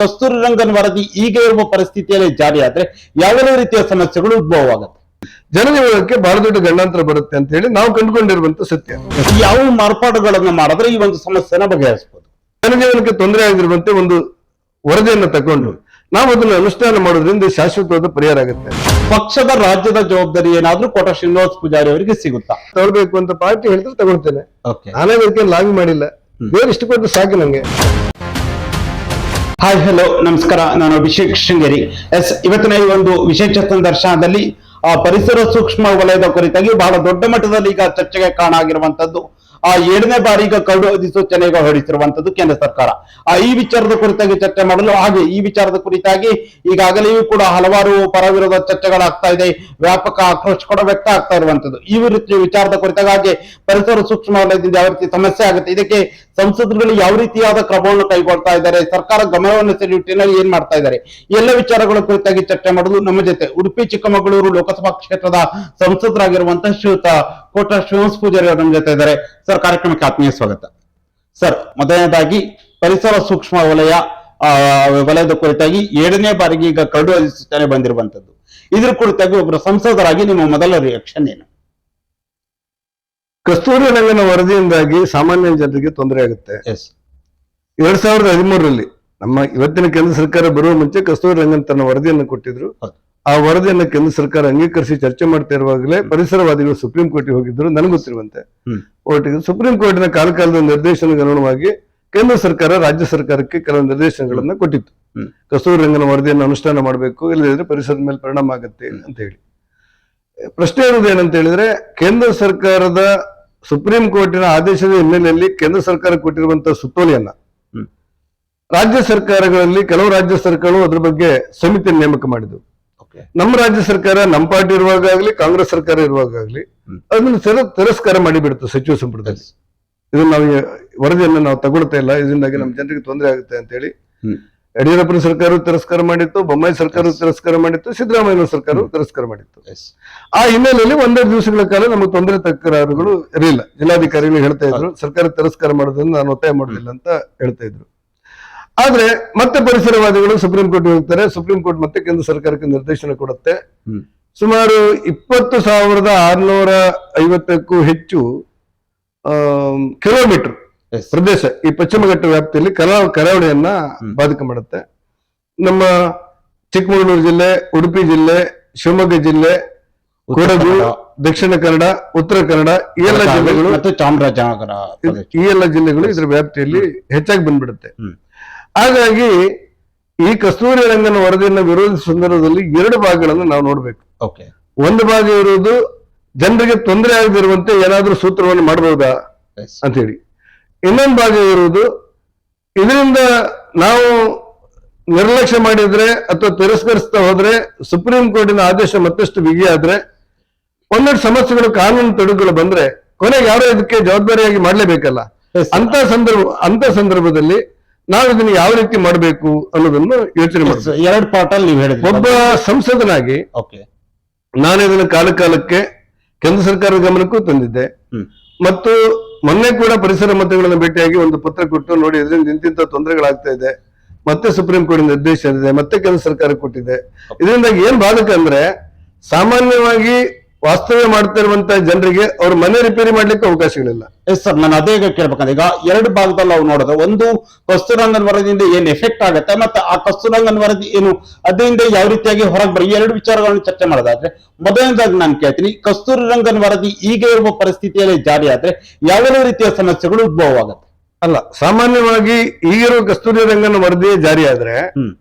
ಕಸ್ತೂರಿ ರಂಗನ್ ವರದಿ ಈಗ ಇರುವ ಪರಿಸ್ಥಿತಿಯಲ್ಲಿ ಜಾರಿ ಆದ್ರೆ ಯಾವ ರೀತಿಯ ಸಮಸ್ಯೆಗಳು ಉದ್ಭವವಾಗುತ್ತೆ? ಜನಜೀವನಕ್ಕೆ ಬಹಳ ದೊಡ್ಡ ಗಂಡಾಂತರ ಬರುತ್ತೆ ಅಂತ ಹೇಳಿ ನಾವು ಕಂಡುಕೊಂಡಿರುವಂತ ಸತ್ಯ. ಯಾವ ಮಾರ್ಪಾಡುಗಳನ್ನ ಮಾಡಿದ್ರೆ ಈ ಒಂದು ಸಮಸ್ಯೆನ ಬಗೆಹರಿಸಬಹುದು? ಜನಜೀವನಕ್ಕೆ ತೊಂದರೆ ಆಗಿರುವಂತೆ ಒಂದು ವರದಿಯನ್ನು ತಗೊಂಡು ನಾವು ಅದನ್ನು ಅನುಷ್ಠಾನ ಮಾಡೋದ್ರಿಂದ ಶಾಶ್ವತವಾದ ಪರಿಹಾರ ಆಗುತ್ತೆ. ಪಕ್ಷದ ರಾಜ್ಯದ ಜವಾಬ್ದಾರಿ ಏನಾದ್ರೂ ಕೋಟ ಶ್ರೀನಿವಾಸ ಪೂಜಾರಿ ಅವರಿಗೆ ಸಿಗುತ್ತಾ? ತಗೊಳ್ಬೇಕು ಅಂತ ಪಾರ್ಟಿ ಹೇಳಿದ್ರೆ ತಗೊಳ್ತೇನೆ. ನಾನೇ ಅದಕ್ಕೆ ಲಾಗ್ ಮಾಡಿಲ್ಲ, ಬೇರೆ ಇಷ್ಟು ಕೊಟ್ಟು ಸಾಕು ನಂಗೆ. ಹಾಯ್ ಹಲೋ ನಮಸ್ಕಾರ, ನಾನು ಅಭಿಷೇಕ್ ಶೃಂಗೇರಿ. ಇವತ್ತಿನ ಈ ಒಂದು ವಿಶೇಷ ಸಂದರ್ಶನದಲ್ಲಿ ಪರಿಸರ ಸೂಕ್ಷ್ಮ ವಲಯದ ಕುರಿತಾಗಿ ಬಹಳ ದೊಡ್ಡ ಮಟ್ಟದಲ್ಲಿ ಈಗ ಚರ್ಚೆಗೆ ಕಾರಣ ಆಗಿರುವಂತದ್ದು 7ನೇ ಬಾರಿ ಈಗ ಕರಡು ಅಧಿಸೂಚನೆ ಹೊರಡಿಸಿರುವಂತದ್ದು ಕೇಂದ್ರ ಸರ್ಕಾರ. ಈ ವಿಚಾರದ ಕುರಿತಾಗಿ ಚರ್ಚೆ ಮಾಡಲು ಹಾಗೆ ಈ ವಿಚಾರದ ಕುರಿತಾಗಿ ಈಗಾಗಲೇ ಕೂಡ ಹಲವಾರು ಪರ ವಿರೋಧ ಚರ್ಚೆಗಳಾಗ್ತಾ ಇದೆ, ವ್ಯಾಪಕ ಆಕ್ರೋಶ ಕೂಡ ವ್ಯಕ್ತ ಆಗ್ತಾ ಇರುವಂತದ್ದು ಈ ವಿಚಾರದ ಕುರಿತಾಗಿ. ಹಾಗೆ ಪರಿಸರ ಸೂಕ್ಷ್ಮ ವಲಯದಿಂದ ಯಾವ ರೀತಿ ಸಮಸ್ಯೆ ಆಗುತ್ತೆ, ಇದಕ್ಕೆ ಸಂಸದರುಗಳು ಯಾವ ರೀತಿಯಾದ ಕ್ರಮವನ್ನು ಕೈಗೊಳ್ತಾ ಇದ್ದಾರೆ, ಸರ್ಕಾರ ಗಮನವನ್ನು ಸೆಳೆಯುವ ನಿಟ್ಟಿನಲ್ಲಿ ಏನ್ ಮಾಡ್ತಾ ಇದ್ದಾರೆ, ಎಲ್ಲ ವಿಚಾರಗಳ ಕುರಿತಾಗಿ ಚರ್ಚೆ ಮಾಡಲು ನಮ್ಮ ಜೊತೆ ಉಡುಪಿ ಚಿಕ್ಕಮಗಳೂರು ಲೋಕಸಭಾ ಕ್ಷೇತ್ರದ ಸಂಸದರಾಗಿರುವಂತಹ ಶ್ರೀಯುತ ಕೋಟ ಶ್ರೀನಿವಾಸ ಪೂಜಾರಿ ಅವರು ನಮ್ಮ ಜೊತೆ ಇದ್ದಾರೆ. ಸರ್, ಕಾರ್ಯಕ್ರಮಕ್ಕೆ ಆತ್ಮೀಯ ಸ್ವಾಗತ. ಸರ್, ಮೊದಲನೇದಾಗಿ ಪರಿಸರ ಸೂಕ್ಷ್ಮ ವಲಯದ ಕುರಿತಾಗಿ 7ನೇ ಬಾರಿಗೆ ಈಗ ಕರಡು ಅಧಿಸೂಚನೆ ಬಂದಿರುವಂತದ್ದು, ಇದ್ರ ಕುರಿತಾಗಿ ಒಬ್ಬರು ಸಂಸದರಾಗಿ ನಿಮ್ಮ ಮೊದಲ ರಿಯಾಕ್ಷನ್ ಏನು? ಕಸ್ತೂರಿ ರಂಗನ ವರದಿಯಿಂದಾಗಿ ಸಾಮಾನ್ಯ ಜನರಿಗೆ ತೊಂದರೆ ಆಗುತ್ತೆ. 2013ರಲ್ಲಿ ನಮ್ಮ ಇವತ್ತಿನ ಕೇಂದ್ರ ಸರ್ಕಾರ ಬರುವ ಮುಂಚೆ ಕಸ್ತೂರಿ ರಂಗನ್ ತನ್ನ ವರದಿಯನ್ನು ಕೊಟ್ಟಿದ್ರು. ಆ ವರದಿಯನ್ನು ಕೇಂದ್ರ ಸರ್ಕಾರ ಅಂಗೀಕರಿಸಿ ಚರ್ಚೆ ಮಾಡ್ತಾ ಇರುವಾಗಲೇ ಪರಿಸರವಾದಿಗಳು ಸುಪ್ರೀಂ ಕೋರ್ಟ್ಗೆ ಹೋಗಿದ್ರು. ನನಗೆ ಗೊತ್ತಿರುವಂತೆ ಸುಪ್ರೀಂ ಕೋರ್ಟಿನ ಕಾಲಕಾಲದ ನಿರ್ದೇಶನಕ್ಕೆ ಅನುಗುಣವಾಗಿ ಕೇಂದ್ರ ಸರ್ಕಾರ ರಾಜ್ಯ ಸರ್ಕಾರಕ್ಕೆ ಕೆಲವು ನಿರ್ದೇಶನಗಳನ್ನ ಕೊಟ್ಟಿತ್ತು. ಕಸ್ತೂರಿ ರಂಗನ ವರದಿಯನ್ನು ಅನುಷ್ಠಾನ ಮಾಡಬೇಕು, ಇಲ್ಲದಿದ್ರೆ ಪರಿಸರದ ಮೇಲೆ ಪರಿಣಾಮ ಆಗುತ್ತೆ ಅಂತ ಹೇಳಿ. ಪ್ರಶ್ನೆ ಇರುವುದು ಏನಂತ ಹೇಳಿದ್ರೆ, ಕೇಂದ್ರ ಸರ್ಕಾರದ ಸುಪ್ರೀಂ ಕೋರ್ಟಿನ ಆದೇಶದ ಹಿನ್ನೆಲೆಯಲ್ಲಿ ಕೇಂದ್ರ ಸರ್ಕಾರ ಕೊಟ್ಟಿರುವಂತಹ ಸುತ್ತೋಲೆಯನ್ನ ರಾಜ್ಯ ಸರ್ಕಾರಗಳಲ್ಲಿ ಕೆಲವು ರಾಜ್ಯ ಸರ್ಕಾರಗಳು ಅದ್ರ ಬಗ್ಗೆ ಸಮಿತಿ ನೇಮಕ ಮಾಡಿದ್ವು. ನಮ್ಮ ರಾಜ್ಯ ಸರ್ಕಾರ ನಮ್ಮ ಪಾರ್ಟಿ ಇರುವಾಗಲಿ ಕಾಂಗ್ರೆಸ್ ಸರ್ಕಾರ ಇರುವಾಗಲಿ ಅದನ್ನು ತಿರಸ್ಕಾರ ಮಾಡಿಬಿಡ್ತು ಸಚಿವ ಸಂಪುಟದಲ್ಲಿ. ಇದನ್ನ ನಾವು ವರದಿಯನ್ನು ನಾವು ತಗೊಳ್ತಾ ಇಲ್ಲ, ಇದರಿಂದಾಗಿ ನಮ್ಮ ಜನರಿಗೆ ತೊಂದರೆ ಆಗುತ್ತೆ ಅಂತ ಹೇಳಿ ಯಡಿಯೂರಪ್ಪನ ಸರ್ಕಾರ ತಿರಸ್ಕಾರ ಮಾಡಿತ್ತು, ಬೊಮ್ಮಾಯಿ ಸರ್ಕಾರ ತಿರಸ್ಕಾರ ಮಾಡಿತ್ತು, ಸಿದ್ದರಾಮಯ್ಯ ಸರ್ಕಾರ ತಿರಸ್ಕಾರ ಮಾಡಿತ್ತು. ಆ ಹಿನ್ನೆಲೆಯಲ್ಲಿ 1-2 ದಿವಸಗಳ ಕಾಲ ನಮಗೆ ತೊಂದರೆ ತಕರಾರುಗಳು ಇರಲಿಲ್ಲ. ಜಿಲ್ಲಾಧಿಕಾರಿಗಳು ಹೇಳ್ತಾ ಇದ್ರು ಸರ್ಕಾರ ತಿರಸ್ಕಾರ ಮಾಡೋದನ್ನು ನಾನು ಒತ್ತಾಯ ಮಾಡೋದಿಲ್ಲ ಅಂತ ಹೇಳ್ತಾ ಇದ್ರು. ಆದ್ರೆ ಮತ್ತೆ ಪರಿಸರವಾದಿಗಳು ಸುಪ್ರೀಂ ಕೋರ್ಟ್ ಹೋಗ್ತಾರೆ, ಸುಪ್ರೀಂ ಕೋರ್ಟ್ ಮತ್ತೆ ಕೇಂದ್ರ ಸರ್ಕಾರಕ್ಕೆ ನಿರ್ದೇಶನ ಕೊಡುತ್ತೆ. ಸುಮಾರು 20,650ಕ್ಕೂ ಹೆಚ್ಚು ಕಿಲೋಮೀಟರ್ ಪ್ರದೇಶ ಈ ಪಶ್ಚಿಮ ಘಟ್ಟ ವ್ಯಾಪ್ತಿಯಲ್ಲಿ ಕರಾವಳಿಯನ್ನ ಬಾಧಕ ಮಾಡುತ್ತೆ. ನಮ್ಮ ಚಿಕ್ಕಮಗಳೂರು ಜಿಲ್ಲೆ, ಉಡುಪಿ ಜಿಲ್ಲೆ, ಶಿವಮೊಗ್ಗ ಜಿಲ್ಲೆ, ಕೊಡಗು, ದಕ್ಷಿಣ ಕನ್ನಡ, ಉತ್ತರ ಕನ್ನಡ ಈ ಎಲ್ಲ ಜಿಲ್ಲೆಗಳು ಮತ್ತು ಚಾಮರಾಜನಗರ ಈ ಎಲ್ಲ ಜಿಲ್ಲೆಗಳು ಇದ್ರ ವ್ಯಾಪ್ತಿಯಲ್ಲಿ ಹೆಚ್ಚಾಗಿ ಬಂದ್ಬಿಡುತ್ತೆ. ಹಾಗಾಗಿ ಈ ಕಸ್ತೂರಿ ರಂಗನ ವರದಿಯನ್ನು ವಿರೋಧಿಸುವ ಸಂದರ್ಭದಲ್ಲಿ 2 ಭಾಗಗಳನ್ನು ನಾವು ನೋಡ್ಬೇಕು. ಒಂದು ಭಾಗ ಇರುವುದು ಜನರಿಗೆ ತೊಂದರೆ ಆಗದಿರುವಂತೆ ಏನಾದ್ರೂ ಸೂತ್ರವನ್ನು ಮಾಡಬಹುದಾ ಅಂತ ಹೇಳಿ. ಇನ್ನೊಂದು ಭಾಗ ಇರುವುದು ಇದರಿಂದ ನಾವು ನಿರ್ಲಕ್ಷ್ಯ ಮಾಡಿದ್ರೆ ಅಥವಾ ತಿರಸ್ಕರಿಸ್ತಾ ಹೋದ್ರೆ ಸುಪ್ರೀಂ ಕೋರ್ಟಿನ ಆದೇಶ ಮತ್ತಷ್ಟು ಬಿಗಿಯಾದ್ರೆ 1-2 ಸಮಸ್ಯೆಗಳು ಕಾನೂನು ತೊಡಕುಗಳು ಬಂದ್ರೆ ಕೊನೆಗೆ ಯಾರೋ ಇದಕ್ಕೆ ಜವಾಬ್ದಾರಿಯಾಗಿ ಮಾಡ್ಲೇಬೇಕಲ್ಲ. ಅಂತ ಸಂದರ್ಭದಲ್ಲಿ ನಾವು ಇದನ್ನು ಯಾವ ರೀತಿ ಮಾಡಬೇಕು ಅನ್ನೋದನ್ನು ಯೋಚನೆ ಮಾಡ್ತೀವಿ. 2 ಪಾರ್ಟ್ ಅಲ್ಲಿ ನೀವು ಹೇಳಿದ್ರಿ. ಒಬ್ಬ ಸಂಸದನಾಗಿ ನಾನು ಇದನ್ನು ಕಾಲಕ್ಕೆ ಕೇಂದ್ರ ಸರ್ಕಾರದ ಗಮನಕ್ಕೂ ತಂದಿದ್ದೆ ಮತ್ತು ಮೊನ್ನೆ ಕೂಡ ಪರಿಸರ ಮಂತ್ರಿಗಳನ್ನ ಭೇಟಿಯಾಗಿ ಒಂದು ಪತ್ರ ಕೊಟ್ಟು, ನೋಡಿ ಇದರಿಂದ ಇಂತಿಂತ ತೊಂದರೆಗಳಾಗ್ತಾ ಇದೆ, ಮತ್ತೆ ಸುಪ್ರೀಂ ಕೋರ್ಟ್ ನಿರ್ದೇಶನ ಇದೆ, ಮತ್ತೆ ಕೇಂದ್ರ ಸರ್ಕಾರ ಕೊಟ್ಟಿದೆ. ಇದರಿಂದಾಗಿ ಏನ್ ಬಾಧಕ ಅಂದ್ರೆ ಸಾಮಾನ್ಯವಾಗಿ ವಾಸ್ತವ್ಯ ಮಾಡ್ತಾ ಇರುವಂತಹ ಜನರಿಗೆ ಅವ್ರ ಮನೆ ರಿಪೇರಿ ಮಾಡ್ಲಿಕ್ಕೆ ಅವಕಾಶಗಳಿಲ್ಲ. ಸರ್, ನಾನು ಅದೇ ಕೇಳ್ಬೇಕಂದ್ರೆ ಈಗ 2 ಭಾಗದಲ್ಲಿ ನಾವು ನೋಡಿದ್ರೆ, ಒಂದು ಕಸ್ತೂರಿ ರಂಗನ್ ವರದಿಯಿಂದ ಏನ್ ಎಫೆಕ್ಟ್ ಆಗುತ್ತೆ ಮತ್ತೆ ಆ ಕಸ್ತೂರಿ ರಂಗನ್ ವರದಿ ಏನು ಅದರಿಂದ ಯಾವ ರೀತಿಯಾಗಿ ಹೊರಗೆ ಬರ 2 ವಿಚಾರಗಳನ್ನು ಚರ್ಚೆ ಮಾಡೋದಾದ್ರೆ, ಮೊದಲನೇದಾಗಿ ನಾನು ಕೇಳ್ತೀನಿ, ಕಸ್ತೂರಿ ರಂಗನ್ ವರದಿ ಈಗ ಇರುವ ಪರಿಸ್ಥಿತಿಯಲ್ಲಿ ಜಾರಿ ಆದ್ರೆ ಯಾವ ರೀತಿಯ ಸಮಸ್ಯೆಗಳು ಉದ್ಭವ ಆಗುತ್ತೆ? ಅಲ್ಲ, ಸಾಮಾನ್ಯವಾಗಿ ಈಗಿರುವ ಕಸ್ತೂರಿ ರಂಗನ ವರದಿ ಜಾರಿ ಆದ್ರೆ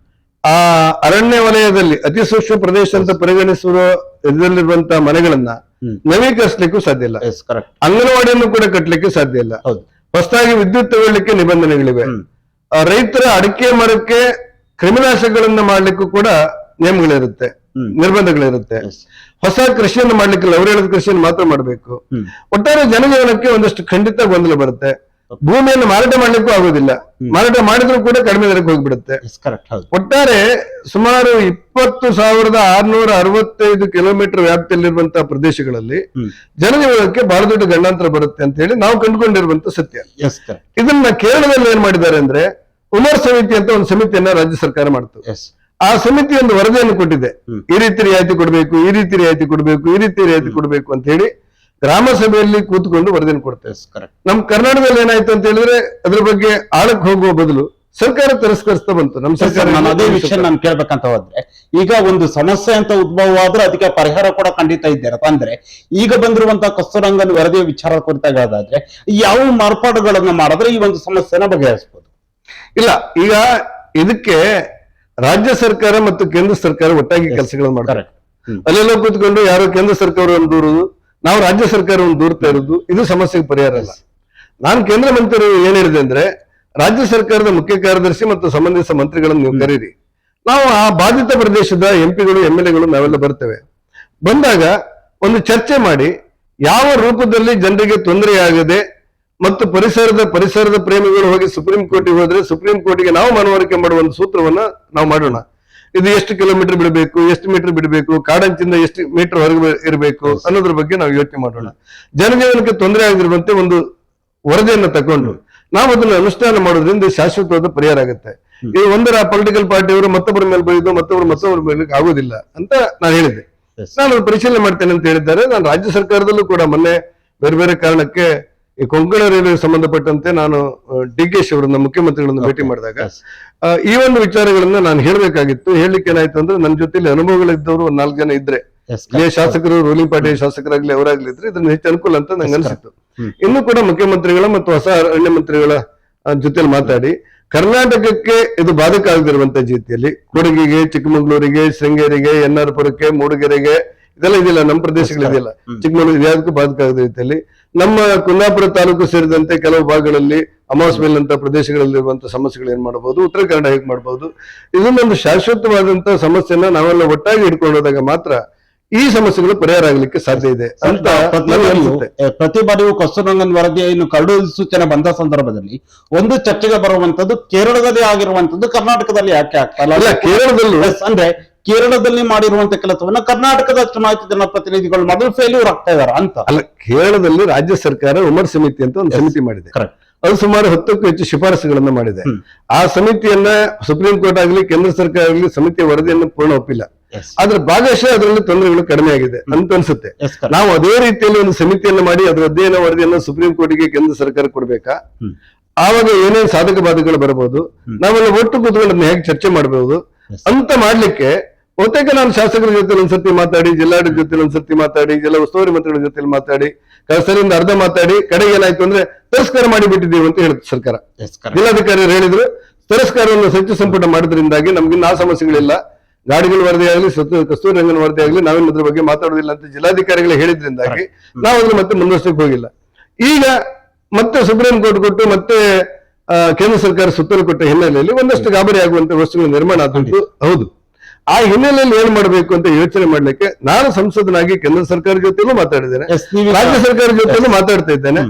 ಆ ಅರಣ್ಯ ವಲಯದಲ್ಲಿ ಅತಿ ಸೂಕ್ಷ್ಮ ಪ್ರದೇಶ ಅಂತ ಪರಿಗಣಿಸುವ ಇದರಲ್ಲಿರುವಂತಹ ಮನೆಗಳನ್ನ ನವೀಕರಿಸಲಿಕ್ಕೂ ಸಾಧ್ಯ ಇಲ್ಲ. ಅಂಗನವಾಡಿಯನ್ನು ಕೂಡ ಕಟ್ಟಲಿಕ್ಕೆ ಸಾಧ್ಯ ಇಲ್ಲ. ಹೊಸದಾಗಿ ವಿದ್ಯುತ್ ತಗೊಳ್ಳಿಕ್ಕೆ ನಿಬಂಧನೆಗಳಿವೆ. ರೈತರ ಅಡಿಕೆ ಮರಕ್ಕೆ ಕ್ರಿಮಿನಾಶಕಗಳನ್ನ ಮಾಡ್ಲಿಕ್ಕೂ ಕೂಡ ನಿಯಮಗಳಿರುತ್ತೆ, ನಿರ್ಬಂಧಗಳಿರುತ್ತೆ. ಹೊಸ ಕೃಷಿಯನ್ನು ಮಾಡ್ಲಿಕ್ಕಿಲ್ಲ, ಅವ್ರು ಹೇಳಿದ ಕೃಷಿಯನ್ನು ಮಾತ್ರ ಮಾಡಬೇಕು. ಒಟ್ಟಾರೆ ಜನಜೀವನಕ್ಕೆ ಒಂದಷ್ಟು ಖಂಡಿತ ಗೊಂದಲ ಬರುತ್ತೆ. ಭೂಮಿಯನ್ನು ಮಾರಾಟ ಮಾಡ್ಲಿಕ್ಕೂ ಆಗೋದಿಲ್ಲ, ಮಾರಾಟ ಮಾಡಿದ್ರು ಕೂಡ ಕಡಿಮೆ ದರಕ್ಕೆ ಹೋಗ್ಬಿಡುತ್ತೆ. ಒಟ್ಟಾರೆ ಸುಮಾರು 20,665 ಕಿಲೋಮೀಟರ್ ವ್ಯಾಪ್ತಿಯಲ್ಲಿರುವಂತಹ ಪ್ರದೇಶಗಳಲ್ಲಿ ಜನಜೀವನಕ್ಕೆ ಬಹಳ ದೊಡ್ಡ ಗಂಡಾಂತರ ಬರುತ್ತೆ ಅಂತ ಹೇಳಿ ನಾವು ಕಂಡುಕೊಂಡಿರುವಂತ ಸತ್ಯ. ಇದನ್ನ ಕೇರಳದಲ್ಲಿ ಏನ್ ಮಾಡಿದ್ದಾರೆ ಅಂದ್ರೆ, ಉಮರ್ ಸಮಿತಿ ಅಂತ ಒಂದು ಸಮಿತಿಯನ್ನ ರಾಜ್ಯ ಸರ್ಕಾರ ಮಾಡ್ತು. ಎಸ್ ಆ ಸಮಿತಿ ಒಂದು ವರದಿಯನ್ನು ಕೊಟ್ಟಿದೆ. ಈ ರೀತಿ ರಿಯಾಯಿತಿ ಕೊಡಬೇಕು, ಈ ರೀತಿ ರಿಯಾಯಿತಿ ಕೊಡಬೇಕು, ಈ ರೀತಿ ರಿಯಾಯಿತಿ ಕೊಡಬೇಕು ಅಂತ ಹೇಳಿ ಗ್ರಾಮ ಸಭೆಯಲ್ಲಿ ಕೂತ್ಕೊಂಡು ವರದಿಯನ್ನು ಕೊಡ್ತೇವೆ. ನಮ್ ಕರ್ನಾಟಕದಲ್ಲಿ ಏನಾಯ್ತು ಅಂತ ಹೇಳಿದ್ರೆ ಅದ್ರ ಬಗ್ಗೆ ಆಳಕ್ಕೆ ಹೋಗುವ ಬದಲು ಸರ್ಕಾರ ತಿರಸ್ಕರಿಸ್ತಾ ಬಂತು. ನಮ್ ಸರ್ಕಾರ ನಾನು ಅದೇ ವಿಷಯ ನಾನು ಕೇಳ್ಬೇಕಂತ ಹೋದ್ರೆ, ಈಗ ಒಂದು ಸಮಸ್ಯೆ ಅಂತ ಉದ್ಭವ ಆದ್ರೆ ಅದಕ್ಕೆ ಪರಿಹಾರ ಕೂಡ ಖಂಡಿತ ಇದ್ದಾರೆ. ಅಂದ್ರೆ ಈಗ ಬಂದಿರುವಂತಹ ಕಸ್ತೂರಂಗನ್ ವರದಿಯ ವಿಚಾರ ಕುರಿತಾಗಿ ಹೇಳೋದಾದ್ರೆ ಯಾವ ಮಾರ್ಪಾಡುಗಳನ್ನ ಮಾಡಿದ್ರೆ ಈ ಒಂದು ಸಮಸ್ಯೆನ ಬಗೆಹರಿಸಬಹುದು? ಇಲ್ಲ, ಈಗ ಇದಕ್ಕೆ ರಾಜ್ಯ ಸರ್ಕಾರ ಮತ್ತು ಕೇಂದ್ರ ಸರ್ಕಾರ ಒಟ್ಟಾಗಿ ಕೆಲಸಗಳನ್ನು ಮಾಡ್ತಾರೆ. ಅಲ್ಲೆಲ್ಲ ಕೂತ್ಕೊಂಡು ಯಾರೋ ಕೇಂದ್ರ ಸರ್ಕಾರವನ್ನು ದೂರುದು, ನಾವು ರಾಜ್ಯ ಸರ್ಕಾರವನ್ನು ದೂರ್ತಾ ಇರುವುದು, ಇದು ಸಮಸ್ಯೆಗೆ ಪರಿಹಾರ ಅಲ್ಲ. ನಾನು ಕೇಂದ್ರ ಮಂತ್ರಿ ಏನ್ ಹೇಳಿದೆ ಅಂದ್ರೆ, ರಾಜ್ಯ ಸರ್ಕಾರದ ಮುಖ್ಯ ಕಾರ್ಯದರ್ಶಿ ಮತ್ತು ಸಂಬಂಧಿತ ಮಂತ್ರಿಗಳನ್ನು ನೀವು ಕರೀರಿ, ನಾವು ಆ ಬಾಧಿತ ಪ್ರದೇಶದ ಎಂಪಿಗಳು MLAಗಳು ನಾವೆಲ್ಲ ಬರ್ತೇವೆ. ಬಂದಾಗ ಒಂದು ಚರ್ಚೆ ಮಾಡಿ ಯಾವ ರೂಪದಲ್ಲಿ ಜನರಿಗೆ ತೊಂದರೆಯಾಗದೆ ಮತ್ತು ಪರಿಸರದ ಪ್ರೇಮಿಗಳು ಹೋಗಿ ಸುಪ್ರೀಂ ಕೋರ್ಟಿಗೆ ಹೋದ್ರೆ ಸುಪ್ರೀಂ ಕೋರ್ಟಿಗೆ ನಾವು ಮನವರಿಕೆ ಮಾಡುವ ಒಂದು ಸೂತ್ರವನ್ನ ನಾವು ಮಾಡೋಣ. ಇದು ಎಷ್ಟು ಕಿಲೋಮೀಟರ್ ಬಿಡಬೇಕು, ಎಷ್ಟು ಮೀಟರ್ ಬಿಡಬೇಕು, ಕಾಡಂಚಿಂದ ಎಷ್ಟು ಮೀಟರ್ ಹೊರಗೆ ಇರಬೇಕು ಅನ್ನೋದ್ರ ಬಗ್ಗೆ ನಾವು ಯೋಚನೆ ಮಾಡೋಣ. ಜನಜೀವನಕ್ಕೆ ತೊಂದರೆ ಆಗಿರುವಂತೆ ಒಂದು ವರದಿಯನ್ನು ತಕೊಂಡು ನಾವು ಅದನ್ನು ಅನುಷ್ಠಾನ ಮಾಡೋದ್ರಿಂದ ಶಾಶ್ವತವಾದ ಪರಿಹಾರ ಆಗುತ್ತೆ. ಇದು ಒಂದರ ಪೊಲಿಟಿಕಲ್ ಪಾರ್ಟಿಯವರು ಮತ್ತೊಬ್ಬರ ಮೇಲೆ ಬೈದು ಮತ್ತೊಬ್ಬರ ಮೇಲೆ ಆಗೋದಿಲ್ಲ ಅಂತ ನಾನು ಹೇಳಿದ್ದೆ. ನಾನು ಪರಿಶೀಲನೆ ಮಾಡ್ತೇನೆ ಅಂತ ಹೇಳಿದ್ದಾರೆ. ನಾನು ರಾಜ್ಯ ಸರ್ಕಾರದಲ್ಲೂ ಕೂಡ ಮೊನ್ನೆ ಬೇರೆ ಬೇರೆ ಕಾರಣಕ್ಕೆ ಈ ಕೊಂಕಣ ರೈಲ್ವೆ ಸಂಬಂಧಪಟ್ಟಂತೆ ನಾನು DK ಅವರನ್ನ ಮುಖ್ಯಮಂತ್ರಿಗಳನ್ನ ಭೇಟಿ ಮಾಡಿದಾಗ ಈ ಒಂದು ವಿಚಾರಗಳನ್ನ ನಾನು ಹೇಳ್ಬೇಕಾಗಿತ್ತು. ಹೇಳಲಿಕ್ಕೆ ಏನಾಯ್ತು ಅಂದ್ರೆ, ನನ್ನ ಜೊತೆಲಿ ಅನುಭವಗಳಿದ್ದವರು ಒಂದ್ 4 ಜನ ಇದ್ರೆ, ಶಾಸಕರು ರೂಲಿಂಗ್ ಪಾರ್ಟಿ ಶಾಸಕರಾಗ್ಲಿ ಅವರಾಗ್ಲಿ ಇದ್ರೆ ಇದನ್ನ ಹೆಚ್ಚು ಅನುಕೂಲ ಅಂತ ನಂಗೆ ಅನ್ಸಿತ್ತು. ಇನ್ನು ಕೂಡ ಮುಖ್ಯಮಂತ್ರಿಗಳ ಮತ್ತು ಹೊಸ ಅರಣ್ಯ ಮಂತ್ರಿಗಳ ಜೊತೆಲಿ ಮಾತಾಡಿ ಕರ್ನಾಟಕಕ್ಕೆ ಇದು ಬಾಧಕ ಆಗದಿರುವಂತ ರೀತಿಯಲ್ಲಿ ಕೊಡಗಿಗೆ, ಚಿಕ್ಕಮಗಳೂರಿಗೆ, ಶೃಂಗೇರಿಗೆ, NR ಪುರಕ್ಕೆ, ಮೂಡಿಗೆರೆಗೆ ಇದೆಲ್ಲ ಇದೆಯಲ್ಲ, ನಮ್ಮ ಪ್ರದೇಶಗಳಿದೆಯಲ್ಲ, ಚಿಕ್ಕಮಗಳೂರು ಯಾವುದಕ್ಕೂ ಬಾಧಕ ಆಗದ ರೀತಿಯಲ್ಲಿ ನಮ್ಮ ಕುಂದಾಪುರ ತಾಲೂಕು ಸೇರಿದಂತೆ ಕೆಲವು ಭಾಗಗಳಲ್ಲಿ ಅಮಾಸ್ಮೇಲ್ ಅಂತ ಪ್ರದೇಶಗಳಲ್ಲಿರುವಂತಹ ಸಮಸ್ಯೆಗಳು ಏನ್ ಮಾಡಬಹುದು, ಉತ್ತರ ಕನ್ನಡ ಹೇಗೆ ಮಾಡಬಹುದು, ಇದನ್ನೊಂದು ಶಾಶ್ವತವಾದಂತಹ ಸಮಸ್ಯೆನ ನಾವೆಲ್ಲ ಒಟ್ಟಾಗಿ ಹಿಡ್ಕೊಂಡು ಹೋದಾಗ ಮಾತ್ರ ಈ ಸಮಸ್ಯೆಗಳು ಪರಿಹಾರ ಆಗ್ಲಿಕ್ಕೆ ಸಾಧ್ಯ ಇದೆ ಅಂತ ಪ್ರತಿ ಬಾರಿಯೂ ಕಸ್ತೂರಂಗನ್ ವರದಿಯನ್ನು ಕರಡು ಸೂಚನೆ ಬಂದ ಸಂದರ್ಭದಲ್ಲಿ ಒಂದು ಚರ್ಚೆಗೆ ಬರುವಂತದ್ದು ಕೇರಳದಲ್ಲಿ ಆಗಿರುವಂತದ್ದು ಕರ್ನಾಟಕದಲ್ಲಿ ಯಾಕೆ ಆಗ್ತಾ ಇಲ್ಲ? ಕೇರಳದಲ್ಲೂ ಅಂದ್ರೆ ಕೇರಳದಲ್ಲಿ ಮಾಡಿರುವಂತ ಕೆಲಸವನ್ನ ಕರ್ನಾಟಕದ ಚುನಾಯಿತ ಜನಪ್ರತಿನಿಧಿಗಳು ಮೊದಲು ಫೇಲ್ಯೂರ್ ಆಗ್ತಾ ಇದಾರ ಅಂತ ಅಲ್ಲ. ಕೇರಳದಲ್ಲಿ ರಾಜ್ಯ ಸರ್ಕಾರ ಉಮರ್ ಸಮಿತಿ ಅಂತ ಒಂದು ಸಮಿತಿ ಮಾಡಿದೆ. ಅದು ಸುಮಾರು 10ಕ್ಕೂ ಹೆಚ್ಚು ಶಿಫಾರಸುಗಳನ್ನ ಮಾಡಿದೆ. ಆ ಸಮಿತಿಯನ್ನ ಸುಪ್ರೀಂ ಕೋರ್ಟ್ ಆಗಲಿ ಕೇಂದ್ರ ಸರ್ಕಾರ ಆಗಲಿ ಸಮಿತಿಯ ವರದಿಯನ್ನು ಪೂರ್ಣ ಒಪ್ಪಿಲ್ಲ. ಆದ್ರೆ ಭಾಗಶಃ ಅದರಲ್ಲಿ ತೊಂದರೆಗಳು ಕಡಿಮೆ ಆಗಿದೆ ಅಂತ ಅನ್ಸುತ್ತೆ. ನಾವು ಅದೇ ರೀತಿಯಲ್ಲಿ ಒಂದು ಸಮಿತಿಯನ್ನು ಮಾಡಿ ಅದರ ಅಧ್ಯಯನ ವರದಿಯನ್ನು ಸುಪ್ರೀಂ ಕೋರ್ಟ್ಗೆ ಕೇಂದ್ರ ಸರ್ಕಾರ ಕೊಡ್ಬೇಕಾ? ಆವಾಗ ಏನೇನು ಸಾಧಕ ಬಾಧಕಗಳು ಬರಬಹುದು, ನಾವೆಲ್ಲ ಒಟ್ಟು ಕೂತ್ಕೊಂಡು ಅದನ್ನ ಹೇಗೆ ಚರ್ಚೆ ಮಾಡಬಹುದು ಅಂತ ಮಾಡ್ಲಿಕ್ಕೆ ಬಹುತೇಕ ನಾನು ಶಾಸಕರ ಜೊತೆ ಒಂದ್ಸತಿ ಮಾತಾಡಿ, ಜಿಲ್ಲಾಡಳಿತ ಜೊತೆ ಒಂದ್ಸತಿ ಮಾತಾಡಿ, ಜಿಲ್ಲಾ ಉಸ್ತುವಾರಿ ಮಂತ್ರಿಗಳ ಜೊತೆ ಮಾತಾಡಿ, ಸರಿಯಿಂದ ಅರ್ಧ ಮಾತಾಡಿ ಕಡೆಗೆ ಏನಾಯ್ತು ಅಂದ್ರೆ ತಿರಸ್ಕಾರ ಮಾಡಿಬಿಟ್ಟಿದ್ದೀವಿ ಅಂತ ಹೇಳುತ್ತೆ ಸರ್ಕಾರ. ಜಿಲ್ಲಾಧಿಕಾರಿಗಳು ಹೇಳಿದ್ರು ತಿರಸ್ಕಾರವನ್ನು ಸಚಿವ ಸಂಪುಟ ಮಾಡಿದ್ರಿಂದಾಗಿ ನಮ್ಗಿನ್ನ ಆ ಸಮಸ್ಯೆಗಳಿಲ್ಲ, ಗಾಡಿಗಳ ವರದಿ ಆಗಲಿ ಕಸ್ತೂರಿ ರಂಗನ ವರದಿ ಆಗಲಿ ನಾವೇನು ಅದ್ರ ಬಗ್ಗೆ ಮಾತಾಡೋದಿಲ್ಲ ಅಂತ ಜಿಲ್ಲಾಧಿಕಾರಿಗಳು ಹೇಳಿದ್ರಿಂದಾಗಿ ನಾವು ಅದ್ರ ಮತ್ತೆ ಮುಂದುವರ್ಸಕ್ಕೆ ಹೋಗಿಲ್ಲ. ಈಗ ಮತ್ತೆ ಸುಪ್ರೀಂ ಕೋರ್ಟ್ ಕೊಟ್ಟು ಮತ್ತೆ ಕೇಂದ್ರ ಸರ್ಕಾರ ಸುತ್ತೋಲೆ ಕೊಟ್ಟ ಹಿನ್ನೆಲೆಯಲ್ಲಿ ಒಂದಷ್ಟು ಗಾಬರಿ ಆಗುವಂತ ವಸ್ತುಗಳ ನಿರ್ಮಾಣ ಆದದ್ದು ಹೌದು. ಆ ಹಿನ್ನೆಲೆಯಲ್ಲಿ ಏನ್ ಮಾಡಬೇಕು ಅಂತ ಯೋಚನೆ ಮಾಡ್ಲಿಕ್ಕೆ ನಾನು ಸಂಸದನಾಗಿ ಕೇಂದ್ರ ಸರ್ಕಾರ ಜೊತೆಲೂ ಮಾತಾಡಿದ್ದೇನೆ, ರಾಜ್ಯ ಸರ್ಕಾರ ಜೊತೆಲೂ ಮಾತಾಡ್ತಾ ಇದ್ದೇನೆ.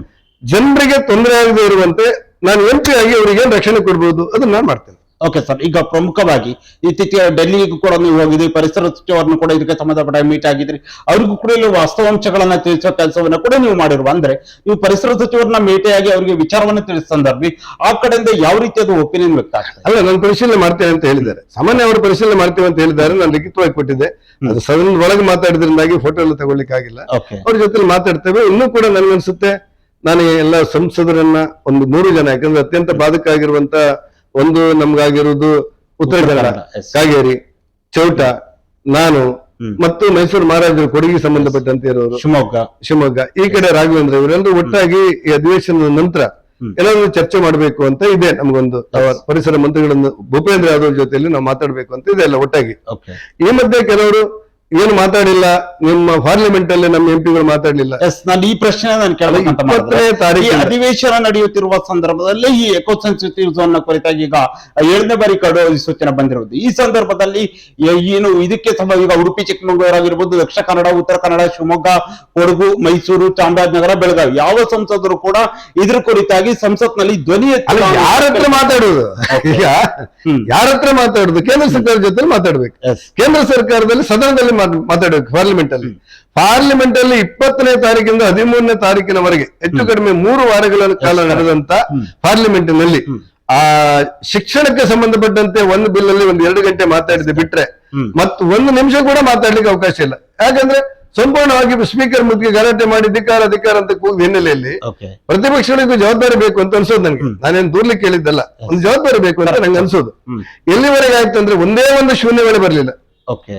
ಜನರಿಗೆ ತೊಂದರೆ ಆಗದೆ ಇರುವಂತೆ ನಾನು MP ಆಗಿ ಅವರಿಗೆ ಏನ್ ರಕ್ಷಣೆ ಕೊಡ್ಬೋದು ಅದನ್ನ ನಾನು ಮಾಡ್ತೇನೆ. ಓಕೆ ಸರ್, ಈಗ ಪ್ರಮುಖವಾಗಿ ಇತ್ತೀಚೆಗೆ ಡೆಲ್ಲಿಗೂ ಕೂಡ ನೀವು ಹೋಗಿದ್ರಿ, ಪರಿಸರ ಸಚಿವರನ್ನು ಕೂಡ ಇದಕ್ಕೆ ಸಂಬಂಧಪಟ್ಟ ಮೀಟ್ ಆಗಿದ್ರಿ, ಅವ್ರಿಗೂ ಕೂಡ ಇಲ್ಲಿ ವಾಸ್ತವಾಂಶಗಳನ್ನ ತಿಳಿಸೋ ಕೆಲಸವನ್ನ ಕೂಡ ನೀವು ಮಾಡಿರುವ. ಅಂದ್ರೆ ನೀವು ಪರಿಸರ ಸಚಿವರನ್ನ ಭೇಟಿಯಾಗಿ ಅವರಿಗೆ ವಿಚಾರವನ್ನು ತಿಳಿಸ ಸಂದರ್ಭ ಆ ಕಡೆಯಿಂದ ಯಾವ ರೀತಿಯಾದ ಒಪಿನಿಯನ್ ವ್ಯಕ್ತ ಆಗ್ತದೆ? ಅಲ್ಲ, ನಾನು ಪರಿಶೀಲನೆ ಮಾಡ್ತೇನೆ ಅಂತ ಹೇಳಿದ್ದಾರೆ. ಸಾಮಾನ್ಯ ಅವರು ಪರಿಶೀಲನೆ ಮಾಡ್ತೇವೆ ಅಂತ ಹೇಳಿದ್ದಾರೆ, ನಾನು ಲಿಖಿತವಾಗಿ ಕೊಟ್ಟಿದ್ದೆ. ಅದು ಸದನದ ಒಳಗೆ ಮಾತಾಡಿದ್ರಿಂದಾಗಿ ಫೋಟೋ ಎಲ್ಲ ತಗೊಳ್ಳಿಕ್ಕೆ ಆಗಿಲ್ಲ. ಅವ್ರ ಜೊತೆ ಮಾತಾಡ್ತೇವೆ. ಇನ್ನೂ ಕೂಡ ನನ್ಗನ್ಸುತ್ತೆ ನಾನು ಎಲ್ಲ ಸಂಸದರನ್ನ ಒಂದು 3 ಜನ, ಯಾಕಂದ್ರೆ ಅತ್ಯಂತ ಬಾಧಕ ಆಗಿರುವಂತ ಒಂದು ನಮ್ಗಾಗಿರುವುದು ಉತ್ತರ ಕನ್ನಡ, ಕಾಗೇರಿ, ಚೌಟ, ನಾನು ಮತ್ತು ಮೈಸೂರು ಮಹಾರಾಜರು ಕೊಡಗಿಗೆ ಸಂಬಂಧಪಟ್ಟಂತೆ ಇರೋರು, ಶಿವಮೊಗ್ಗ, ಈ ಕಡೆ ರಾಘವೇಂದ್ರ, ಇವರೆಲ್ಲರೂ ಒಟ್ಟಾಗಿ ಈ ಅಧಿವೇಶನದ ನಂತರ ಎಲ್ಲರೂ ಚರ್ಚೆ ಮಾಡಬೇಕು ಅಂತ ಇದೆ. ನಮಗೊಂದು ಪರಿಸರ ಮಂತ್ರಿಗಳನ್ನು ಭೂಪೇಂದ್ರ ಯಾದವ್ ಜೊತೆಯಲ್ಲಿ ನಾವು ಮಾತಾಡ್ಬೇಕು ಅಂತ ಇದೆ ಎಲ್ಲ ಒಟ್ಟಾಗಿ. ಈ ಮಧ್ಯೆ ಕೆಲವರು ಏನು ಮಾತಾಡಿಲ್ಲ, ನಿಮ್ಮ ಪಾರ್ಲಿಮೆಂಟ್ ಅಲ್ಲಿ ನಮ್ಮ MP ಮಾತಾಡ್ಲಿಲ್ಲ. ನಾನು ಈ ಪ್ರಶ್ನೆ ನಾನು ಕೇಳಬೇಕಂತ ಅಧಿವೇಶನ ನಡೆಯುತ್ತಿರುವ ಸಂದರ್ಭದಲ್ಲಿ ಈ ಎಕೋ ಸೆನ್ಸಿಟಿವ್ ಝೋನ್ ನ ಕುರಿತಾಗಿ ಈಗ 7ನೇ ಬಾರಿ ಕರಡು ಅಧಿಸೂಚನೆ ಬಂದಿರುವುದು. ಈ ಸಂದರ್ಭದಲ್ಲಿ ಏನು ಇದಕ್ಕೆ ಈಗ ಉಡುಪಿ ಚಿಕ್ಕಮಗಳೂರು ಆಗಿರ್ಬೋದು, ದಕ್ಷಿಣ ಕನ್ನಡ, ಉತ್ತರ ಕನ್ನಡ, ಶಿವಮೊಗ್ಗ, ಕೊಡಗು, ಮೈಸೂರು, ಚಾಮರಾಜನಗರ, ಬೆಳಗಾವಿ ಯಾವ ಸಂಸದರು ಕೂಡ ಇದ್ರ ಕುರಿತಾಗಿ ಸಂಸತ್ನಲ್ಲಿ ಧ್ವನಿ ಯಾರ ಹತ್ರ ಮಾತಾಡುವುದು? ಈಗ ಯಾರ ಹತ್ರ ಮಾತಾಡುದು? ಕೇಂದ್ರ ಸರ್ಕಾರ ಜೊತೆ ಮಾತಾಡ್ಬೇಕು. ಕೇಂದ್ರ ಸರ್ಕಾರದಲ್ಲಿ ಸದನದಲ್ಲಿ ಮಾತಾಡಬೇಕು. ಪಾರ್ಲಿಮೆಂಟ್ ಅಲ್ಲಿ 20ನೇ ತಾರೀಕಿಂದ 13ನೇ ತಾರೀಕಿನವರೆಗೆ ಹೆಚ್ಚು ಕಡಿಮೆ 3 ವಾರಗಳ ಕಾಲ ನಡೆದಂತ ಪಾರ್ಲಿಮೆಂಟ್ ನಲ್ಲಿ ಆ ಶಿಕ್ಷಣಕ್ಕೆ ಸಂಬಂಧಪಟ್ಟಂತೆ ಒಂದು ಬಿಲ್ ಅಲ್ಲಿ ಒಂದು 2 ಗಂಟೆ ಮಾತಾಡಿದೆ ಬಿಟ್ರೆ ಮತ್ತು 1 ನಿಮಿಷ ಕೂಡ ಮಾತಾಡ್ಲಿಕ್ಕೆ ಅವಕಾಶ ಇಲ್ಲ. ಯಾಕಂದ್ರೆ ಸಂಪೂರ್ಣವಾಗಿ ಸ್ಪೀಕರ್ ಮುದ್ದಿಗೆ ಗಲಾಟೆ ಮಾಡಿ ಧಿಕ್ಕಾರ ಅಂತ ಕೂಗಿದ ಹಿನ್ನೆಲೆಯಲ್ಲಿ ಪ್ರತಿಪಕ್ಷಗಳಿಗೂ ಜವಾಬ್ದಾರಿ ಬೇಕು ಅಂತ ಅನ್ಸೋದು ನನಗೆ. ನಾನೇನು ದೂರ್ಲಿಕ್ಕೆ ಹೇಳಿದ್ದಲ್ಲ, ಒಂದು ಜವಾಬ್ದಾರಿ ಬೇಕು ಅಂತ ನಂಗೆ ಅನ್ಸೋದು. ಎಲ್ಲಿವರೆಗೆ ಆಯ್ತು ಅಂದ್ರೆ ಒಂದೇ ಒಂದು ಶೂನ್ಯ ವೇಳೆ ಬರ್ಲಿಲ್ಲ.